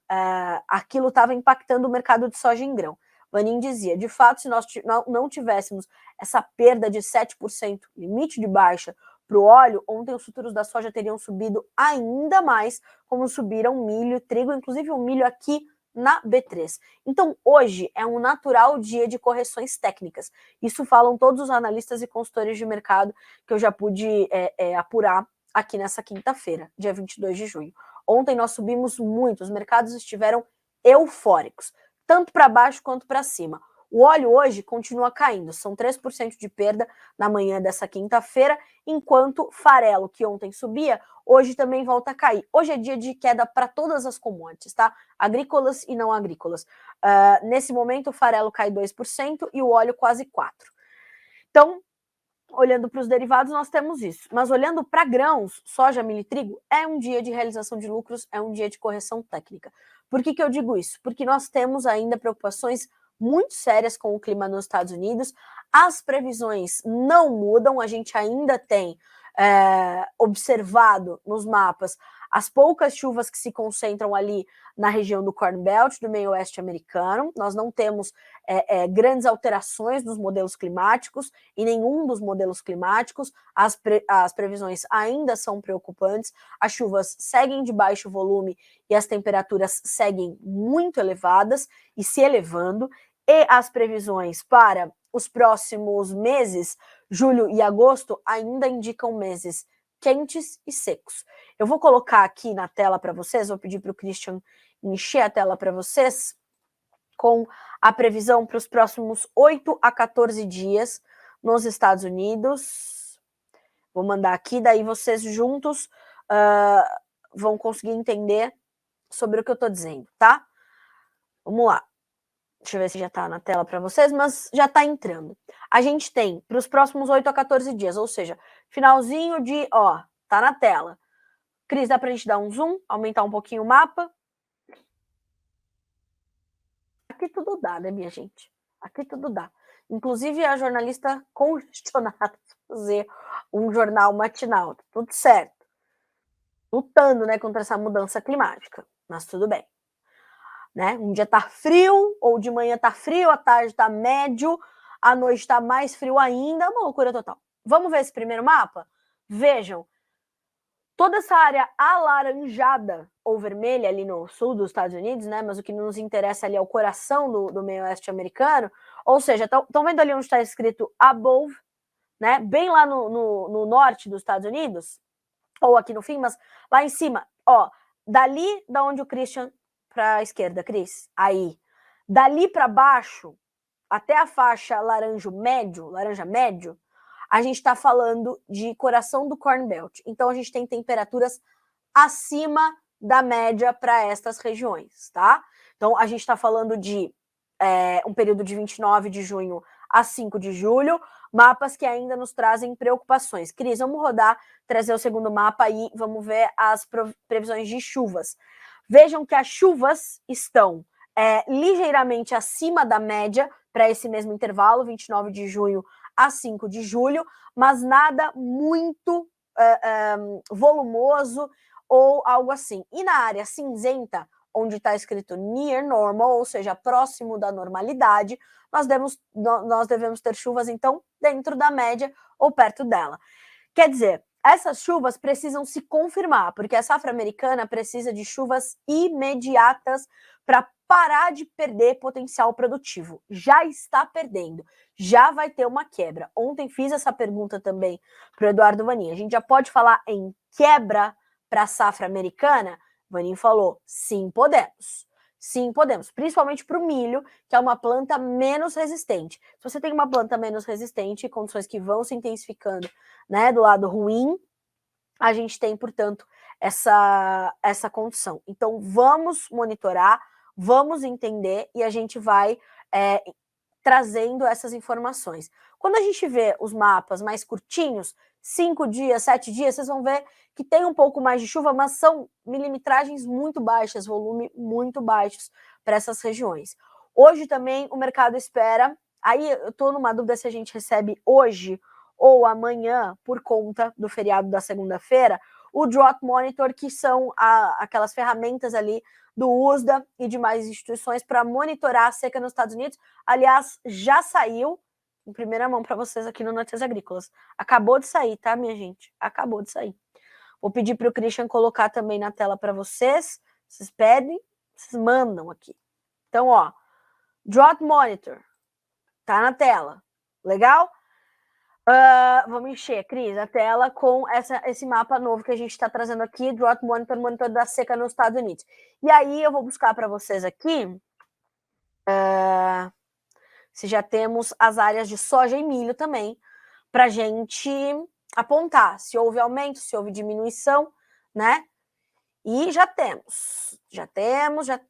aquilo estava impactando o mercado de soja em grão. Vanin dizia, de fato, se nós não tivéssemos essa perda de 7%, limite de baixa, para o óleo, ontem os futuros da soja teriam subido ainda mais, como subiram milho, trigo, inclusive o milho aqui na B3. Então, hoje é um natural dia de correções técnicas. Isso falam todos os analistas e consultores de mercado que eu já pude apurar aqui nessa quinta-feira, dia 22 de junho. Ontem nós subimos muito, os mercados estiveram eufóricos, tanto para baixo quanto para cima. O óleo hoje continua caindo, são 3% de perda na manhã dessa quinta-feira, enquanto farelo, que ontem subia, hoje também volta a cair. Hoje é dia de queda para todas as commodities, tá? Agrícolas e não agrícolas. Nesse momento, o farelo cai 2% e o óleo quase 4%. Então, olhando para os derivados, nós temos isso. Mas olhando para grãos, soja, milho e trigo, é um dia de realização de lucros, é um dia de correção técnica. Por que eu digo isso? Porque nós temos ainda preocupações muito sérias com o clima nos Estados Unidos, as previsões não mudam, a gente ainda tem observado nos mapas as poucas chuvas que se concentram ali na região do Corn Belt, do meio oeste americano. Nós não temos grandes alterações nos modelos climáticos, em nenhum dos modelos climáticos. As previsões ainda são preocupantes, as chuvas seguem de baixo volume e as temperaturas seguem muito elevadas e se elevando, e as previsões para os próximos meses, julho e agosto, ainda indicam meses quentes e secos. Eu vou colocar aqui na tela para vocês, vou pedir para o Christian encher a tela para vocês, com a previsão para os próximos 8 a 14 dias nos Estados Unidos. Vou mandar aqui, daí vocês juntos vão conseguir entender sobre o que eu estou dizendo, tá? Vamos lá. Deixa eu ver se já está na tela para vocês, mas já está entrando. A gente tem para os próximos 8 a 14 dias, ou seja, finalzinho de, tá na tela. Cris, dá para a gente dar um zoom, aumentar um pouquinho o mapa? Aqui tudo dá, né, minha gente? Aqui tudo dá. Inclusive a jornalista congestionada fazer um jornal matinal, tá tudo certo. Lutando, né, contra essa mudança climática, mas tudo bem. Né? Um dia tá frio, ou de manhã tá frio, à tarde tá médio, à noite tá mais frio ainda, é uma loucura total. Vamos ver esse primeiro mapa? Vejam, toda essa área alaranjada ou vermelha ali no sul dos Estados Unidos, né? Mas o que nos interessa ali é o coração do meio oeste americano, ou seja, estão vendo ali onde está escrito above, né? Bem lá no norte dos Estados Unidos, ou aqui no fim, mas lá em cima, dali da onde o Christian para a esquerda, Cris. Aí, dali para baixo, até a faixa laranja médio, a gente está falando de coração do Corn Belt. Então, a gente tem temperaturas acima da média para estas regiões, tá? Então, a gente está falando de um período de 29 de junho a 5 de julho, mapas que ainda nos trazem preocupações. Cris, vamos trazer o segundo mapa e vamos ver as previsões de chuvas. Vejam que as chuvas estão ligeiramente acima da média para esse mesmo intervalo, 29 de junho a 5 de julho, mas nada muito volumoso ou algo assim. E na área cinzenta, onde está escrito near normal, ou seja, próximo da normalidade, nós devemos ter chuvas, então, dentro da média ou perto dela. Quer dizer, essas chuvas precisam se confirmar, porque a safra americana precisa de chuvas imediatas para parar de perder potencial produtivo. Já está perdendo, já vai ter uma quebra. Ontem fiz essa pergunta também para o Eduardo Vanin. A gente já pode falar em quebra para a safra americana? Vanin falou, sim, podemos. Sim, podemos, principalmente para o milho, que é uma planta menos resistente. Se você tem uma planta menos resistente, condições que vão se intensificando, né, do lado ruim, a gente tem, portanto, essa condição. Então, vamos monitorar, vamos entender e a gente vai trazendo essas informações. Quando a gente vê os mapas mais curtinhos, 5 dias, 7 dias, vocês vão ver que tem um pouco mais de chuva, mas são milimetragens muito baixas, volume muito baixos para essas regiões. Hoje também o mercado espera, aí eu estou numa dúvida se a gente recebe hoje ou amanhã, por conta do feriado da segunda-feira, o Drought Monitor, que são aquelas ferramentas ali do USDA e demais instituições para monitorar a seca nos Estados Unidos. Aliás, já saiu em primeira mão para vocês aqui no Notícias Agrícolas. Acabou de sair, tá, minha gente? Acabou de sair. Vou pedir para o Christian colocar também na tela para vocês. Vocês pedem, vocês mandam aqui. Então, ó, Drought Monitor, tá na tela. Legal? Vamos encher, Cris, a tela com esse mapa novo que a gente está trazendo aqui, Drought Monitor, monitor da seca nos Estados Unidos. E aí eu vou buscar para vocês aqui se já temos as áreas de soja e milho também, para a gente apontar se houve aumento, se houve diminuição, né? E já temos.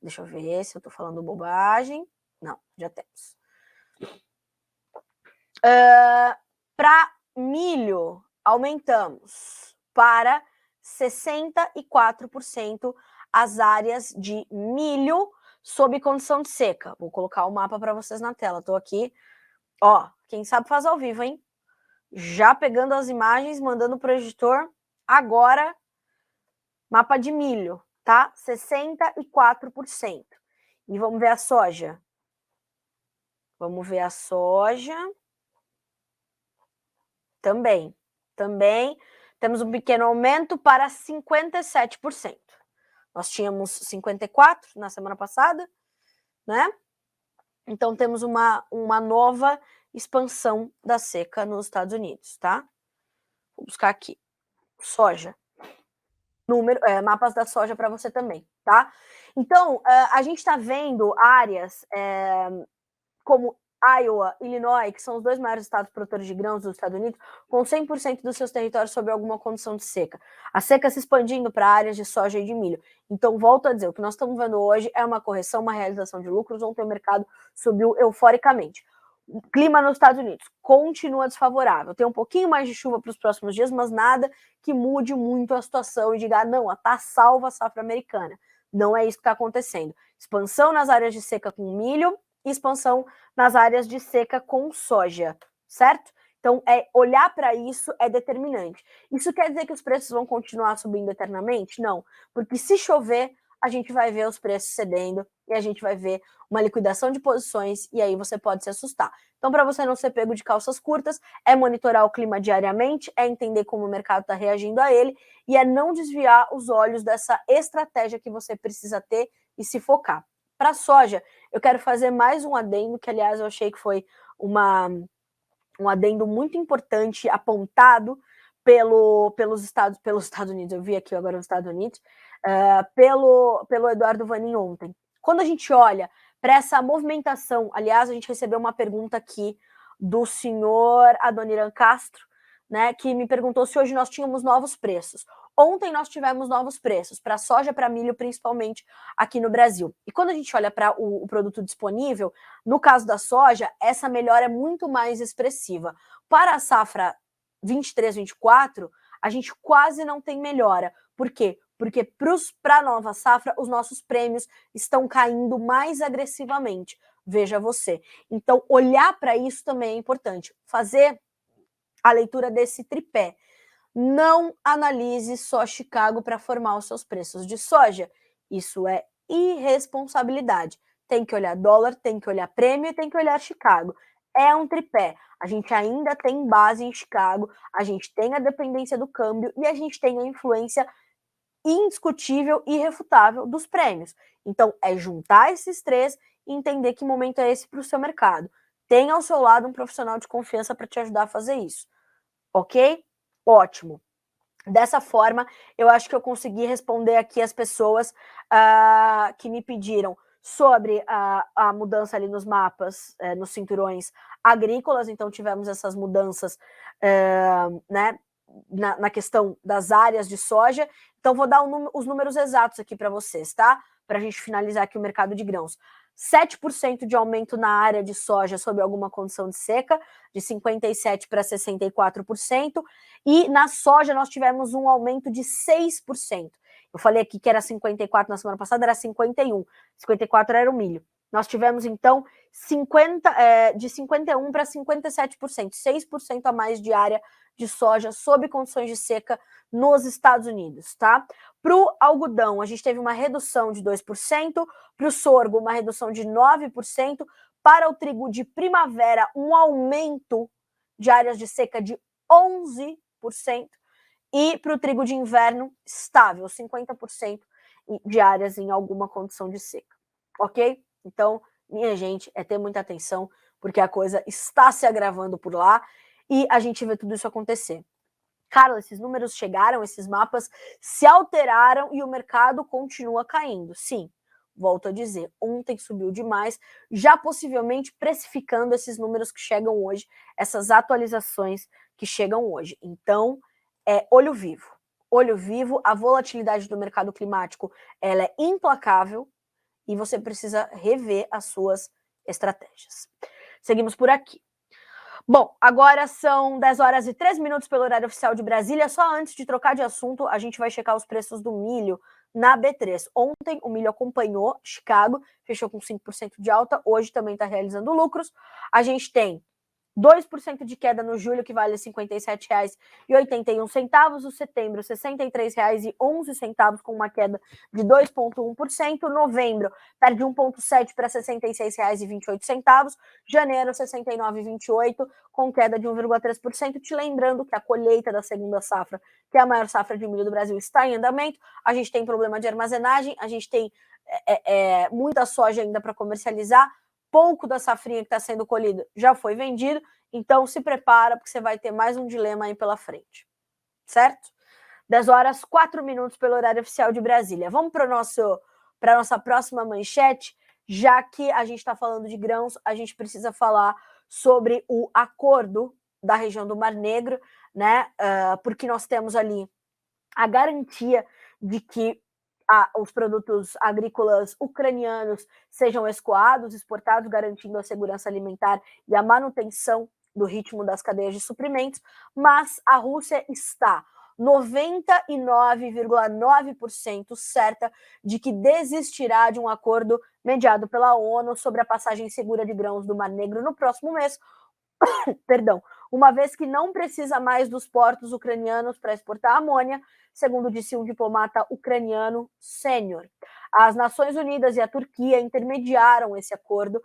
Deixa eu ver se eu estou falando bobagem. Não, já temos. Para milho, aumentamos para 64% as áreas de milho sob condição de seca. Vou colocar o mapa para vocês na tela. Estou aqui. Ó, quem sabe faz ao vivo, hein? Já pegando as imagens, mandando para o editor. Agora, mapa de milho, tá? 64%. E vamos ver a soja. Vamos ver a soja. Também temos um pequeno aumento para 57%. Nós tínhamos 54% na semana passada, né? Então temos uma nova expansão da seca nos Estados Unidos, tá? Vou buscar aqui. Soja. Mapas da soja para você também, tá? Então, a gente está vendo áreas como Iowa, Illinois, que são os 2 maiores estados produtores de grãos dos Estados Unidos, com 100% dos seus territórios sob alguma condição de seca. A seca se expandindo para áreas de soja e de milho. Então, volto a dizer, o que nós estamos vendo hoje é uma correção, uma realização de lucros. Ontem o mercado subiu euforicamente. O clima nos Estados Unidos continua desfavorável. Tem um pouquinho mais de chuva para os próximos dias, mas nada que mude muito a situação e diga, não, está salva a safra americana. Não é isso que está acontecendo. Expansão nas áreas de seca com milho, expansão nas áreas de seca com soja, certo? Então, olhar para isso é determinante. Isso quer dizer que os preços vão continuar subindo eternamente? Não, porque se chover, a gente vai ver os preços cedendo e a gente vai ver uma liquidação de posições e aí você pode se assustar. Então, para você não ser pego de calças curtas, é monitorar o clima diariamente, é entender como o mercado está reagindo a ele e é não desviar os olhos dessa estratégia que você precisa ter e se focar. Para a soja, eu quero fazer mais um adendo, que aliás eu achei que foi um adendo muito importante apontado pelos Estados Unidos, eu vi aqui agora os Estados Unidos, pelo Eduardo Vanin ontem. Quando a gente olha para essa movimentação, aliás, a gente recebeu uma pergunta aqui do senhor Adoniran Castro, né, que me perguntou se hoje nós tínhamos novos preços. Ontem nós tivemos novos preços para soja, para milho, principalmente aqui no Brasil. E quando a gente olha para o produto disponível, no caso da soja, essa melhora é muito mais expressiva. Para a safra 23, 24, a gente quase não tem melhora. Por quê? Porque para a nova safra, os nossos prêmios estão caindo mais agressivamente. Veja você. Então, olhar para isso também é importante. Fazer a leitura desse tripé. Não analise só Chicago para formar os seus preços de soja. Isso é irresponsabilidade. Tem que olhar dólar, tem que olhar prêmio e tem que olhar Chicago. É um tripé. A gente ainda tem base em Chicago, a gente tem a dependência do câmbio e a gente tem a influência indiscutível e irrefutável dos prêmios. Então, é juntar esses três e entender que momento é esse para o seu mercado. Tenha ao seu lado um profissional de confiança para te ajudar a fazer isso. Ok? Ótimo. Dessa forma, eu acho que eu consegui responder aqui as pessoas que me pediram sobre a mudança ali nos mapas, nos cinturões agrícolas. Então, tivemos essas mudanças né, na questão das áreas de soja. Então, vou dar os números exatos aqui para vocês, tá? Para a gente finalizar aqui o mercado de grãos. 7% de aumento na área de soja sob alguma condição de seca, de 57% para 64%, e na soja nós tivemos um aumento de 6%. Eu falei aqui que era 54% na semana passada, era 51%, 54% era o milho. Nós tivemos, então, de 51% para 57%, 6% a mais de área de soja sob condições de seca nos Estados Unidos, tá? Para o algodão, a gente teve uma redução de 2%, para o sorgo, uma redução de 9%, para o trigo de primavera, um aumento de áreas de seca de 11%, e para o trigo de inverno, estável, 50% de áreas em alguma condição de seca, ok? Então, minha gente, é ter muita atenção, porque a coisa está se agravando por lá e a gente vê tudo isso acontecer. Carla, esses números chegaram, esses mapas se alteraram e o mercado continua caindo. Sim, volto a dizer, ontem subiu demais, já possivelmente precificando esses números que chegam hoje, essas atualizações que chegam hoje. Então, olho vivo, a volatilidade do mercado climático, ela é implacável, e você precisa rever as suas estratégias. Seguimos por aqui. Bom, agora são 10 horas e 3 minutos pelo horário oficial de Brasília. Só antes de trocar de assunto, a gente vai checar os preços do milho na B3. Ontem o milho acompanhou Chicago, fechou com 5% de alta, hoje também está realizando lucros. A gente tem 2% de queda no julho, que vale R$ 57,81. O setembro, R$ 63,11, com uma queda de 2,1%. Novembro, perde 1,7% para R$ 66,28. Janeiro, R$ 69,28, com queda de 1,3%. Te lembrando que a colheita da segunda safra, que é a maior safra de milho do Brasil, está em andamento. A gente tem problema de armazenagem, a gente tem muita soja ainda para comercializar. Pouco da safrinha que está sendo colhida já foi vendido, então se prepara, porque você vai ter mais um dilema aí pela frente, certo? 10 horas, 4 minutos pelo horário oficial de Brasília. Vamos para a nossa próxima manchete, já que a gente está falando de grãos, a gente precisa falar sobre o acordo da região do Mar Negro, né? Porque nós temos ali a garantia de que os produtos agrícolas ucranianos sejam escoados, exportados, garantindo a segurança alimentar e a manutenção do ritmo das cadeias de suprimentos, mas a Rússia está 99,9% certa de que desistirá de um acordo mediado pela ONU sobre a passagem segura de grãos do Mar Negro no próximo mês, uma vez que não precisa mais dos portos ucranianos para exportar amônia, segundo disse um diplomata ucraniano sênior. As Nações Unidas e a Turquia intermediaram esse acordo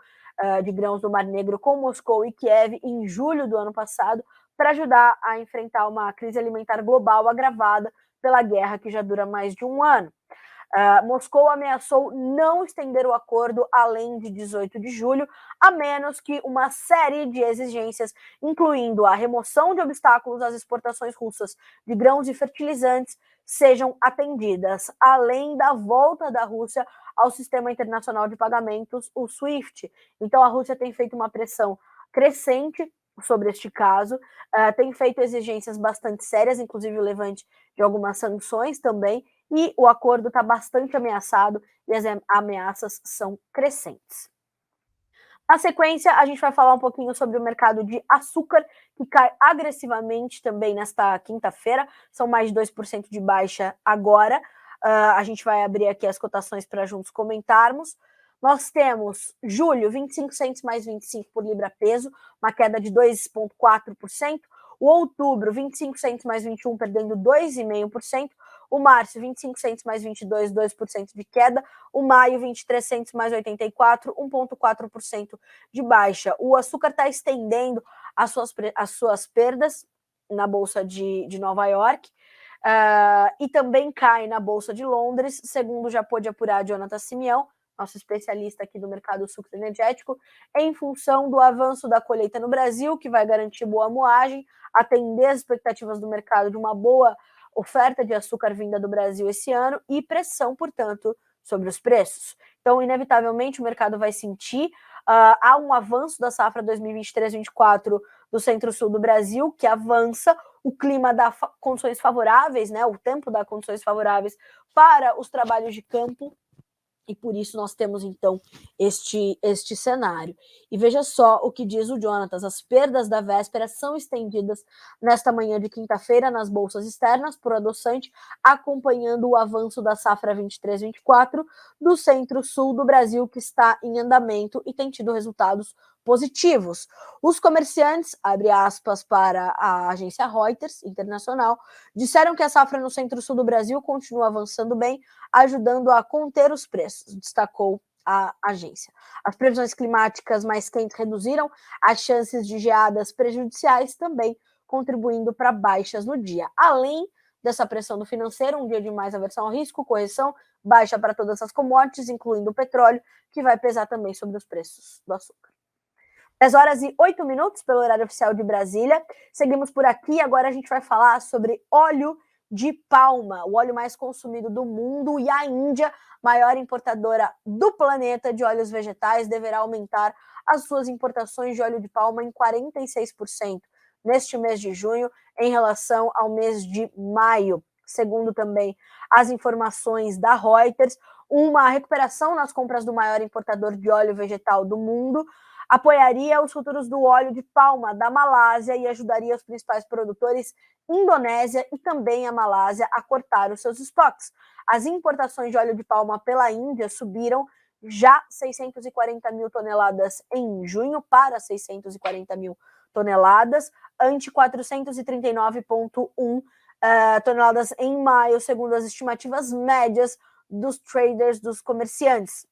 de grãos do Mar Negro com Moscou e Kiev em julho do ano passado para ajudar a enfrentar uma crise alimentar global agravada pela guerra que já dura mais de um ano. Moscou ameaçou não estender o acordo além de 18 de julho, a menos que uma série de exigências, incluindo a remoção de obstáculos às exportações russas de grãos e fertilizantes, sejam atendidas, além da volta da Rússia ao Sistema Internacional de Pagamentos, o SWIFT. Então, a Rússia tem feito uma pressão crescente sobre este caso, tem feito exigências bastante sérias, inclusive o levante de algumas sanções também, e o acordo está bastante ameaçado e as ameaças são crescentes. Na sequência, a gente vai falar um pouquinho sobre o mercado de açúcar, que cai agressivamente também nesta quinta-feira, são mais de 2% de baixa agora. A gente vai abrir aqui as cotações para juntos comentarmos. Nós temos julho, 25 centos mais 25 por libra-peso, uma queda de 2,4%. O outubro, 25 centos mais 21, perdendo 2,5%. O março, 25 centos mais 22, 2% de queda. O maio, 23 centos mais 84, 1,4% de baixa. O açúcar está estendendo as suas perdas na Bolsa de Nova York. E também cai na Bolsa de Londres, segundo já pôde apurar Jonathan Simeão, nosso especialista aqui do mercado sucro energético, em função do avanço da colheita no Brasil, que vai garantir boa moagem, atender as expectativas do mercado de uma boa oferta de açúcar vinda do Brasil esse ano e pressão, portanto, sobre os preços. Então, inevitavelmente, o mercado vai sentir. Há um avanço da safra 2023-24 do Centro-Sul do Brasil, que avança, o clima dá condições favoráveis, né? O tempo dá condições favoráveis para os trabalhos de campo E por isso nós temos, então, este cenário. E veja só o que diz o Jonatas: as perdas da véspera são estendidas nesta manhã de quinta-feira nas bolsas externas por adoçante, acompanhando o avanço da safra 23-24 do centro-sul do Brasil, que está em andamento e tem tido resultados positivos. Os comerciantes, abre aspas para a agência Reuters Internacional, disseram que a safra no centro-sul do Brasil continua avançando bem, ajudando a conter os preços, destacou a agência. As previsões climáticas mais quentes reduziram as chances de geadas prejudiciais, também contribuindo para baixas no dia. Além dessa pressão do financeiro, um dia de mais aversão ao risco, correção, baixa para todas as commodities, incluindo o petróleo, que vai pesar também sobre os preços do açúcar. 10h08 pelo horário oficial de Brasília. Seguimos por aqui. Agora a gente vai falar sobre óleo de palma, o óleo mais consumido do mundo, e a Índia, maior importadora do planeta de óleos vegetais, deverá aumentar as suas importações de óleo de palma em 46% neste mês de junho em relação ao mês de maio. Segundo também as informações da Reuters, uma recuperação nas compras do maior importador de óleo vegetal do mundo apoiaria os futuros do óleo de palma da Malásia e ajudaria os principais produtores Indonésia e também a Malásia a cortar os seus estoques. As importações de óleo de palma pela Índia subiram já 640 mil toneladas em junho para 640 mil toneladas, ante 439,1 toneladas em maio, segundo as estimativas médias dos traders, dos comerciantes.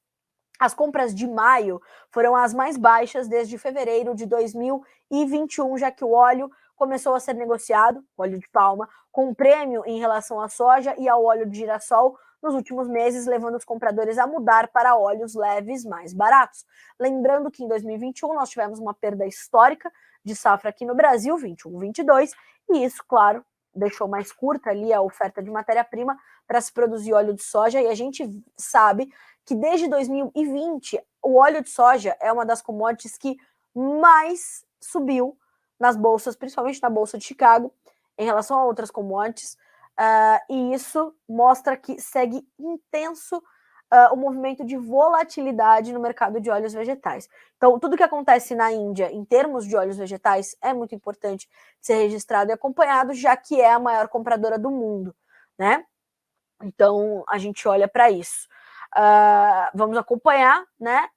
As compras de maio foram as mais baixas desde fevereiro de 2021, já que o óleo começou a ser negociado, óleo de palma, com um prêmio em relação à soja e ao óleo de girassol nos últimos meses, levando os compradores a mudar para óleos leves mais baratos. Lembrando que em 2021 nós tivemos uma perda histórica de safra aqui no Brasil, 21-22, e isso, claro, deixou mais curta ali a oferta de matéria-prima para se produzir óleo de soja, e a gente sabe que desde 2020 o óleo de soja é uma das commodities que mais subiu nas bolsas, principalmente na Bolsa de Chicago, em relação a outras commodities, e isso mostra que segue intenso o movimento de volatilidade no mercado de óleos vegetais. Então, tudo que acontece na Índia em termos de óleos vegetais é muito importante ser registrado e acompanhado, já que é a maior compradora do mundo, né? Então, a gente olha para isso. Vamos acompanhar, né?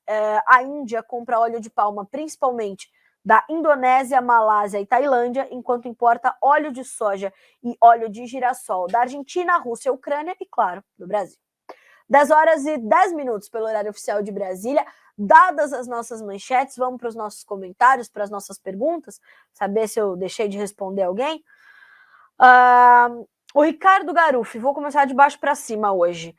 A Índia compra óleo de palma principalmente da Indonésia, Malásia e Tailândia, enquanto importa óleo de soja e óleo de girassol da Argentina, Rússia, Ucrânia e, claro, do Brasil. 10h10 pelo horário oficial de Brasília. Dadas as nossas manchetes, vamos para os nossos comentários, para as nossas perguntas, saber se eu deixei de responder alguém. O Ricardo Garuffi, vou começar de baixo para cima hoje.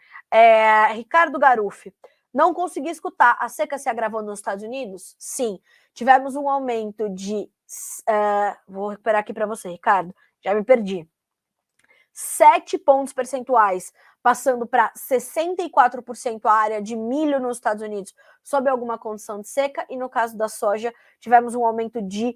Ricardo Garuffi, não consegui escutar. A seca se agravou nos Estados Unidos? Sim. Tivemos um aumento de... vou recuperar aqui para você, Ricardo. Já me perdi. 7 pontos percentuais, passando para 64% a área de milho nos Estados Unidos sob alguma condição de seca. E no caso da soja, tivemos um aumento de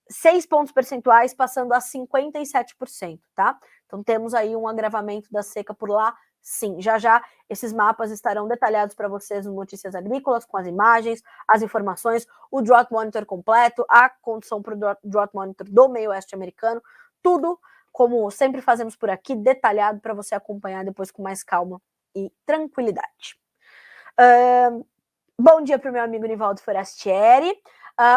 6 pontos percentuais, passando a 57%, tá? Então temos aí um agravamento da seca por lá, sim. Já já esses mapas estarão detalhados para vocês no Notícias Agrícolas, com as imagens, as informações, o Drought Monitor completo, a condição para o Drought Monitor do meio oeste americano, tudo, como sempre fazemos por aqui, detalhado para você acompanhar depois com mais calma e tranquilidade. Bom dia para o meu amigo Nivaldo Forastieri.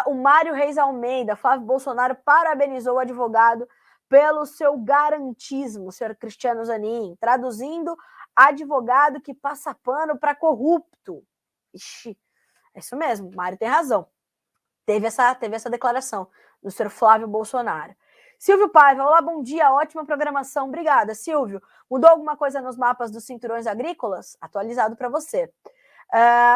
O Mário Reis Almeida, Flávio Bolsonaro parabenizou o advogado pelo seu garantismo, senhor Cristiano Zanin, traduzindo, advogado que passa pano para corrupto. Ixi, é isso mesmo, Mário tem razão. Teve essa declaração do senhor Flávio Bolsonaro. Silvio Paiva, olá, bom dia, ótima programação, obrigada. Silvio, mudou alguma coisa nos mapas dos cinturões agrícolas? Atualizado para você.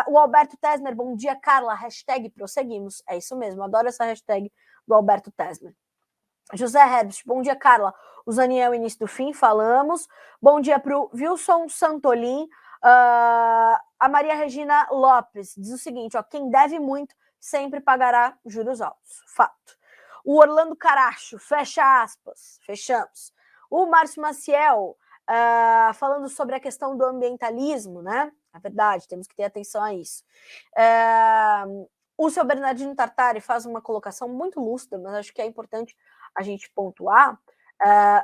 O Alberto Tesmer, bom dia, Carla, hashtag prosseguimos. É isso mesmo, adoro essa hashtag do Alberto Tesmer. José Herbst, bom dia, Carla. O Zanin é o início do fim, falamos. Bom dia para o Wilson Santolin. A Maria Regina Lopes diz o seguinte, ó, quem deve muito sempre pagará juros altos. Fato. O Orlando Caracho, fecha aspas, fechamos. O Márcio Maciel, falando sobre a questão do ambientalismo, né? É verdade, temos que ter atenção a isso. O seu Bernardino Tartari faz uma colocação muito lúcida, mas acho que é importante a gente pontuar,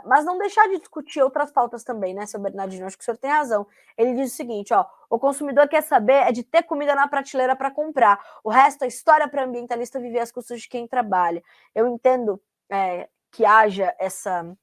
mas não deixar de discutir outras pautas também, né, seu Bernardino? Acho que o senhor tem razão. Ele diz o seguinte, ó, o consumidor quer saber é de ter comida na prateleira para comprar. O resto é história para ambientalista viver às custas de quem trabalha. Eu entendo que haja essa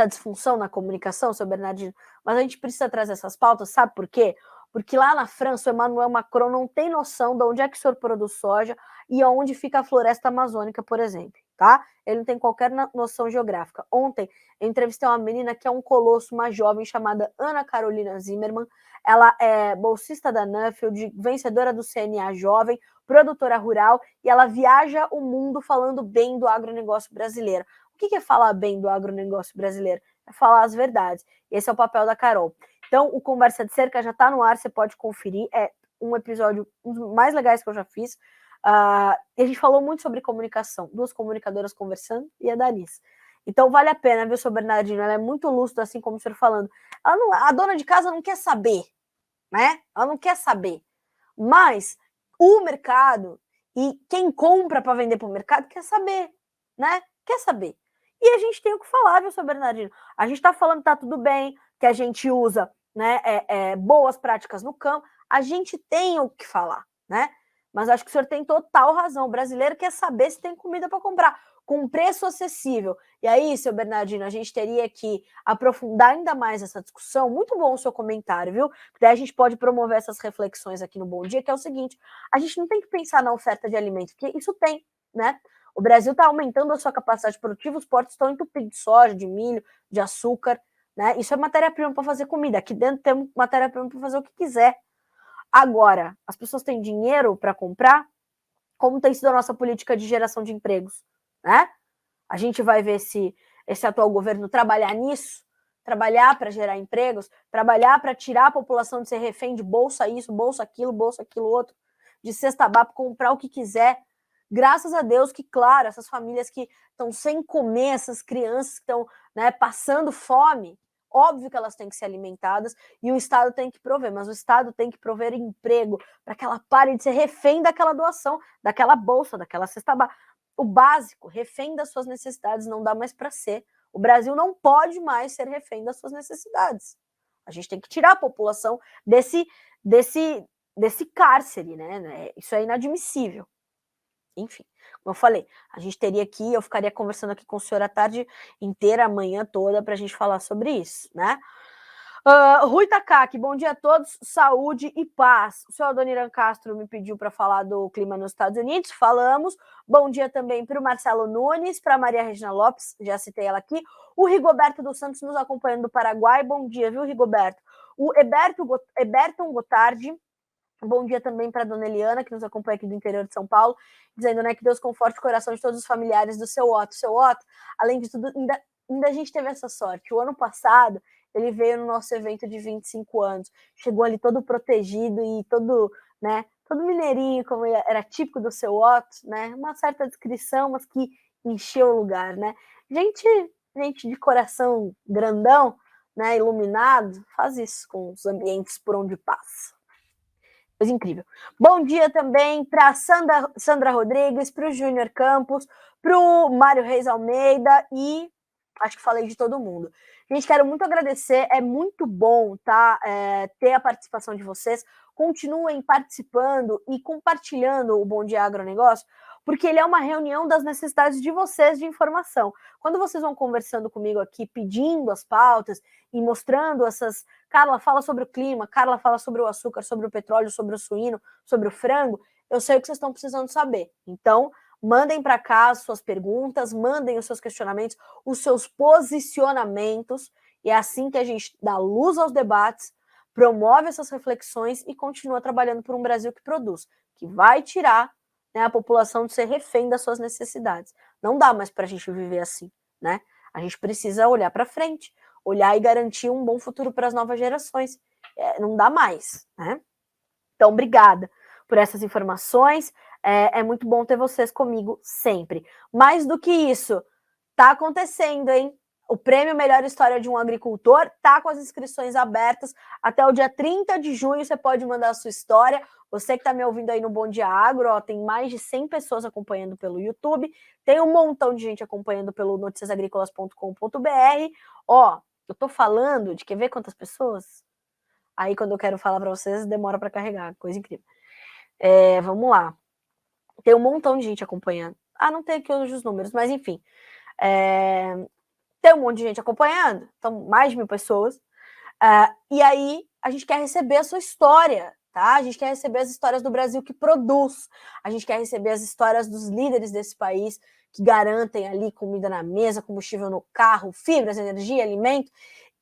disfunção na comunicação, seu Bernardino, mas a gente precisa trazer essas pautas, sabe por quê? Porque lá na França, o Emmanuel Macron não tem noção de onde é que o senhor produz soja e onde fica a floresta amazônica, por exemplo, tá? Ele não tem qualquer noção geográfica. Ontem, eu entrevistei uma menina que é um colosso, uma jovem chamada Ana Carolina Zimmermann. Ela é bolsista da Nuffield, vencedora do CNA Jovem, produtora rural, e ela viaja o mundo falando bem do agronegócio brasileiro. O que é falar bem do agronegócio brasileiro? É falar as verdades. Esse é o papel da Carol. Então, o Conversa de Cerca já está no ar, você pode conferir. É um episódio um dos mais legais que eu já fiz. A gente falou muito sobre comunicação. 2 comunicadoras conversando e a Dalice. Então, vale a pena, viu, seu Bernardino? Ela é muito lúcida, assim como o senhor falando. A dona de casa não quer saber, né? Ela não quer saber. Mas o mercado e quem compra para vender para o mercado quer saber, né? Quer saber. E a gente tem o que falar, viu, seu Bernardino? A gente está falando que tá tudo bem, que a gente usa, né, boas práticas no campo. A gente tem o que falar, né? Mas acho que o senhor tem total razão. O brasileiro quer saber se tem comida para comprar, com preço acessível. E aí, seu Bernardino, a gente teria que aprofundar ainda mais essa discussão. Muito bom o seu comentário, viu? Porque daí a gente pode promover essas reflexões aqui no Bom Dia, que é o seguinte: a gente não tem que pensar na oferta de alimentos, porque isso tem, né? O Brasil está aumentando a sua capacidade produtiva, os portos estão entupidos de soja, de milho, de açúcar, né? Isso é matéria-prima para fazer comida. Aqui dentro temos matéria-prima para fazer o que quiser. Agora, as pessoas têm dinheiro para comprar? Como tem sido a nossa política de geração de empregos, né? A gente vai ver se esse atual governo trabalhar nisso, trabalhar para gerar empregos, trabalhar para tirar a população de ser refém de bolsa isso, bolsa aquilo outro, de cesta básica, comprar o que quiser. Graças a Deus que, claro, essas famílias que estão sem comer, essas crianças que estão, né, passando fome, óbvio que elas têm que ser alimentadas e o Estado tem que prover, mas o Estado tem que prover emprego para que ela pare de ser refém daquela doação, daquela bolsa, daquela cesta básica. O básico, refém das suas necessidades, não dá mais para ser. O Brasil não pode mais ser refém das suas necessidades. A gente tem que tirar a população desse cárcere, né? Isso é inadmissível. Enfim, como eu falei, a gente teria aqui, eu ficaria conversando aqui com o senhor a tarde inteira, a manhã toda, para a gente falar sobre isso, né? Rui Takaki, bom dia a todos, saúde e paz. O senhor Adoniran Castro me pediu para falar do clima nos Estados Unidos, falamos. Bom dia também para o Marcelo Nunes, para a Maria Regina Lopes, já citei ela aqui. O Rigoberto dos Santos nos acompanhando do Paraguai, bom dia, viu, Rigoberto? O Eberton Gotardi, bom dia também para a dona Eliana, que nos acompanha aqui do interior de São Paulo, dizendo, né, que Deus conforte o coração de todos os familiares do seu Otto. Seu Otto, além de tudo, ainda a gente teve essa sorte. O ano passado, ele veio no nosso evento de 25 anos, chegou ali todo protegido e todo, né, todo mineirinho, como era típico do seu Otto, né, uma certa descrição, mas que encheu o lugar, né. Gente de coração grandão, né, iluminado, faz isso com os ambientes por onde passa. Coisa incrível. Bom dia também para Sandra Rodrigues, para o Júnior Campos, para o Mário Reis Almeida e acho que falei de todo mundo. Gente, quero muito agradecer, é muito bom, tá, ter a participação de vocês. Continuem participando e compartilhando o Bom Dia Agronegócio, porque ele é uma reunião das necessidades de vocês de informação. Quando vocês vão conversando comigo aqui, pedindo as pautas e mostrando essas... Carla fala sobre o clima, Carla fala sobre o açúcar, sobre o petróleo, sobre o suíno, sobre o frango, eu sei o que vocês estão precisando saber. Então, mandem para cá as suas perguntas, mandem os seus questionamentos, os seus posicionamentos, e é assim que a gente dá luz aos debates, promove essas reflexões e continua trabalhando por um Brasil que produz, que vai tirar, né, a população de ser refém das suas necessidades. Não dá mais para a gente viver assim, né? A gente precisa olhar para frente, olhar e garantir um bom futuro para as novas gerações. Não dá mais, né? Então, obrigada por essas informações. É muito bom ter vocês comigo sempre. Mais do que isso, tá acontecendo, hein? O prêmio Melhor História de um Agricultor está com as inscrições abertas. Até o dia 30 de junho você pode mandar a sua história. Você que está me ouvindo aí no Bom Dia Agro, ó, tem mais de 100 pessoas acompanhando pelo YouTube. Tem um montão de gente acompanhando pelo noticiasagricolas.com.br. Ó, eu tô falando de... Quer ver quantas pessoas? Aí quando eu quero falar para vocês, demora para carregar. Coisa incrível. Vamos lá. Tem um montão de gente acompanhando. Não tem aqui hoje os números, mas enfim. Tem um monte de gente acompanhando, então mais de 1.000 pessoas. E aí a gente quer receber a sua história, tá? A gente quer receber as histórias do Brasil que produz. A gente quer receber as histórias dos líderes desse país que garantem ali comida na mesa, combustível no carro, fibras, energia, alimento.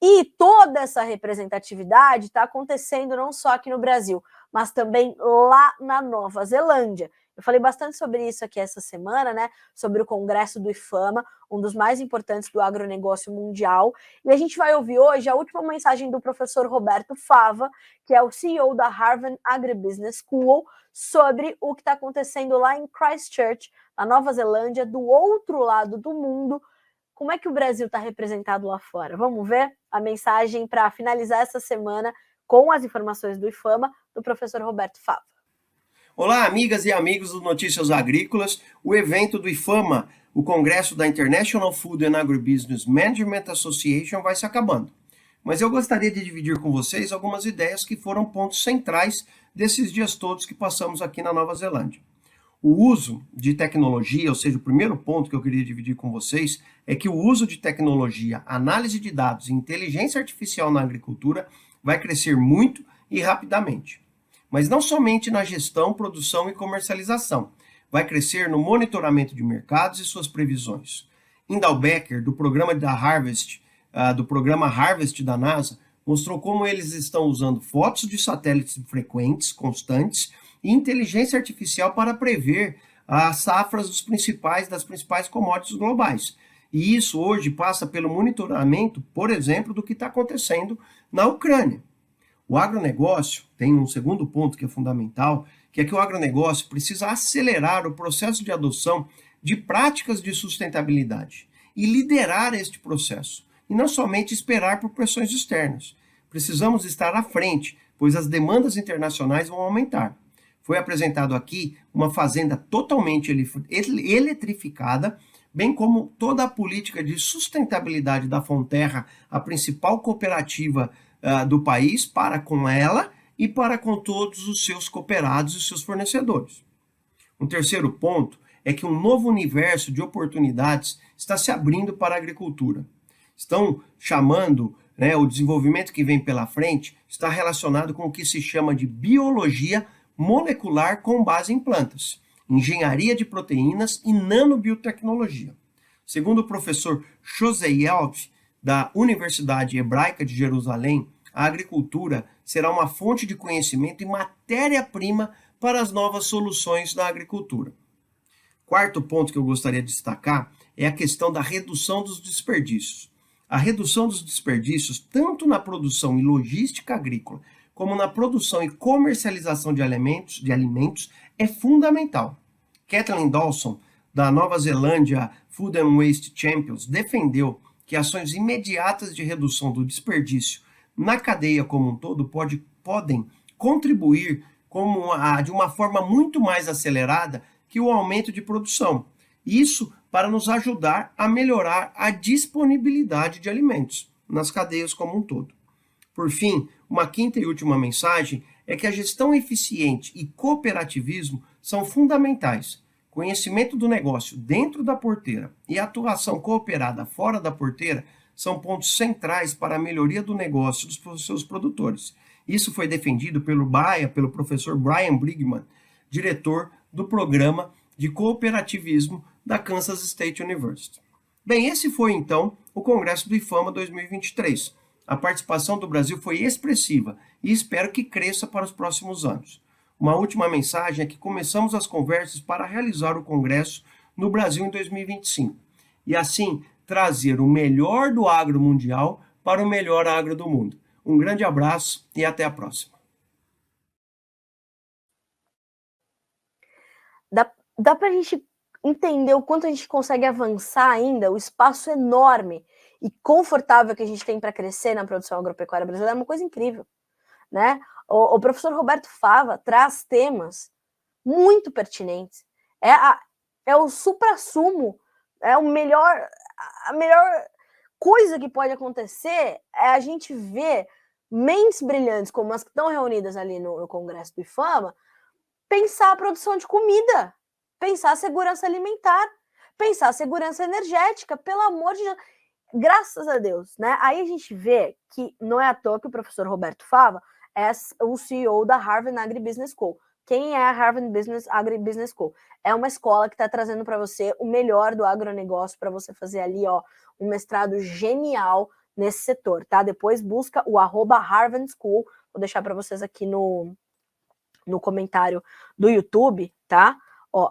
E toda essa representatividade está acontecendo não só aqui no Brasil, mas também lá na Nova Zelândia. Eu falei bastante sobre isso aqui essa semana, né? Sobre o Congresso do IFAMA, um dos mais importantes do agronegócio mundial. E a gente vai ouvir hoje a última mensagem do professor Roberto Fava, que é o CEO da Harvard Agribusiness School, sobre o que está acontecendo lá em Christchurch, na Nova Zelândia, do outro lado do mundo. Como é que o Brasil está representado lá fora? Vamos ver a mensagem para finalizar essa semana com as informações do IFAMA, do professor Roberto Fava. Olá, amigas e amigos do Notícias Agrícolas. O evento do IFAMA, o Congresso da International Food and Agribusiness Management Association, vai se acabando. Mas eu gostaria de dividir com vocês algumas ideias que foram pontos centrais desses dias todos que passamos aqui na Nova Zelândia. O uso de tecnologia, ou seja, o primeiro ponto que eu queria dividir com vocês, é que o uso de tecnologia, análise de dados e inteligência artificial na agricultura vai crescer muito e rapidamente. Mas não somente na gestão, produção e comercialização. Vai crescer no monitoramento de mercados e suas previsões. Indal Becker, do programa Harvest da NASA, mostrou como eles estão usando fotos de satélites frequentes, constantes, e inteligência artificial para prever as safras das principais commodities globais. E isso hoje passa pelo monitoramento, por exemplo, do que está acontecendo na Ucrânia. O agronegócio tem um segundo ponto que é fundamental, que é que o agronegócio precisa acelerar o processo de adoção de práticas de sustentabilidade e liderar este processo, e não somente esperar por pressões externas. Precisamos estar à frente, pois as demandas internacionais vão aumentar. Foi apresentado aqui uma fazenda totalmente eletrificada, bem como toda a política de sustentabilidade da Fonterra, a principal cooperativa do país, para com ela e para com todos os seus cooperados e seus fornecedores. Um terceiro ponto é que um novo universo de oportunidades está se abrindo para a agricultura. Estão chamando, o desenvolvimento que vem pela frente está relacionado com o que se chama de biologia molecular com base em plantas, engenharia de proteínas e nanobiotecnologia. Segundo o professor José Yelf, da Universidade Hebraica de Jerusalém, a agricultura será uma fonte de conhecimento e matéria-prima para as novas soluções da agricultura. Quarto ponto que eu gostaria de destacar é a questão da redução dos desperdícios. A redução dos desperdícios, tanto na produção e logística agrícola, como na produção e comercialização de alimentos é fundamental. Kathleen Dawson, da Nova Zelândia Food and Waste Champions, defendeu que ações imediatas de redução do desperdício na cadeia como um todo podem contribuir de uma forma muito mais acelerada que o aumento de produção. Isso para nos ajudar a melhorar a disponibilidade de alimentos nas cadeias como um todo. Por fim, uma quinta e última mensagem é que a gestão eficiente e cooperativismo são fundamentais. Conhecimento do negócio dentro da porteira e atuação cooperada fora da porteira são pontos centrais para a melhoria do negócio dos seus produtores. Isso foi defendido pelo professor Brian Brigman, diretor do programa de cooperativismo da Kansas State University. Bem, esse foi então o Congresso do IFAMA 2023. A participação do Brasil foi expressiva e espero que cresça para os próximos anos. Uma última mensagem é que começamos as conversas para realizar o Congresso no Brasil em 2025 e assim trazer o melhor do agro mundial para o melhor agro do mundo. Um grande abraço e até a próxima. Dá para a gente entender o quanto a gente consegue avançar ainda, o espaço enorme e confortável que a gente tem para crescer na produção agropecuária brasileira é uma coisa incrível, né? O professor Roberto Fava traz temas muito pertinentes. É o suprassumo, a melhor coisa que pode acontecer é a gente ver mentes brilhantes como as que estão reunidas ali no Congresso do IFAMA pensar a produção de comida, pensar a segurança alimentar, pensar a segurança energética, pelo amor de Deus. Graças a Deus, né? Aí a gente vê que não é à toa que o professor Roberto Fava é o CEO da Harvard Agribusiness School. Quem é a Harvard Agribusiness School? É uma escola que está trazendo para você o melhor do agronegócio para você fazer ali, ó, um mestrado genial nesse setor, tá? Depois busca o @Harvard School, vou deixar para vocês aqui no comentário do YouTube, tá? Ó,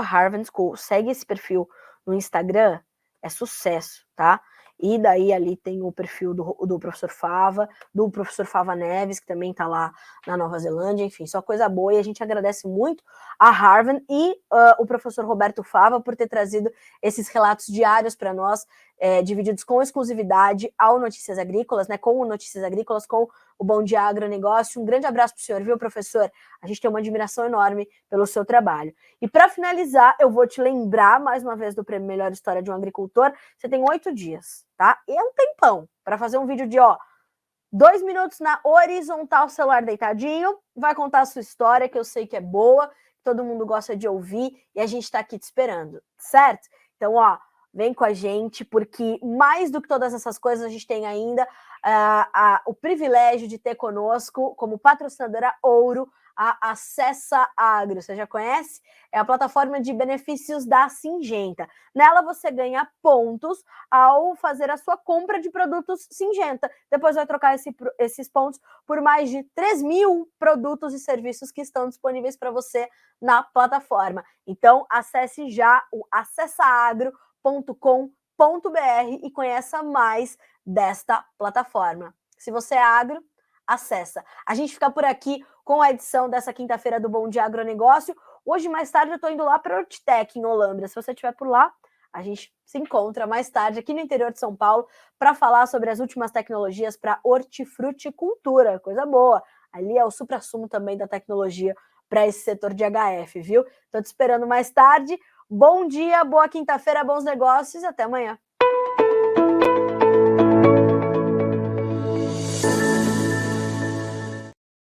@Harvard School. Segue esse perfil no Instagram, é sucesso, tá? E daí ali tem o perfil do professor Fava, do professor Fava Neves, que também tá lá na Nova Zelândia, enfim, só coisa boa. E a gente agradece muito a Harvard e o professor Roberto Fava por ter trazido esses relatos diários para nós, divididos com exclusividade ao Notícias Agrícolas, né? Com o Notícias Agrícolas, com o Bom Dia Agronegócio. Um grande abraço para o senhor, viu, professor? A gente tem uma admiração enorme pelo seu trabalho. E para finalizar, eu vou te lembrar mais uma vez do Prêmio Melhor História de um Agricultor. Você tem 8 dias, tá? E é um tempão para fazer um vídeo de, 2 minutos na horizontal, celular deitadinho. Vai contar a sua história, que eu sei que é boa, todo mundo gosta de ouvir e a gente está aqui te esperando, certo? Então, vem com a gente, porque mais do que todas essas coisas, a gente tem ainda o privilégio de ter conosco, como patrocinadora ouro, a Acessa Agro. Você já conhece? É a plataforma de benefícios da Syngenta. Nela você ganha pontos ao fazer a sua compra de produtos Syngenta. Depois vai trocar esses pontos por mais de 3.000 produtos e serviços que estão disponíveis para você na plataforma. Então, acesse já o acessaagro.com.br e conheça mais desta plataforma. Se você é agro, acessa. A gente fica por aqui com a edição dessa quinta-feira do Bom Dia Agronegócio. Hoje, mais tarde, eu estou indo lá para a Hortitec, em Olambra. Se você estiver por lá, a gente se encontra mais tarde aqui no interior de São Paulo para falar sobre as últimas tecnologias para hortifruticultura. Coisa boa. Ali é o suprassumo também da tecnologia para esse setor de HF, viu? Estou te esperando mais tarde. Bom dia, boa quinta-feira, bons negócios e até amanhã.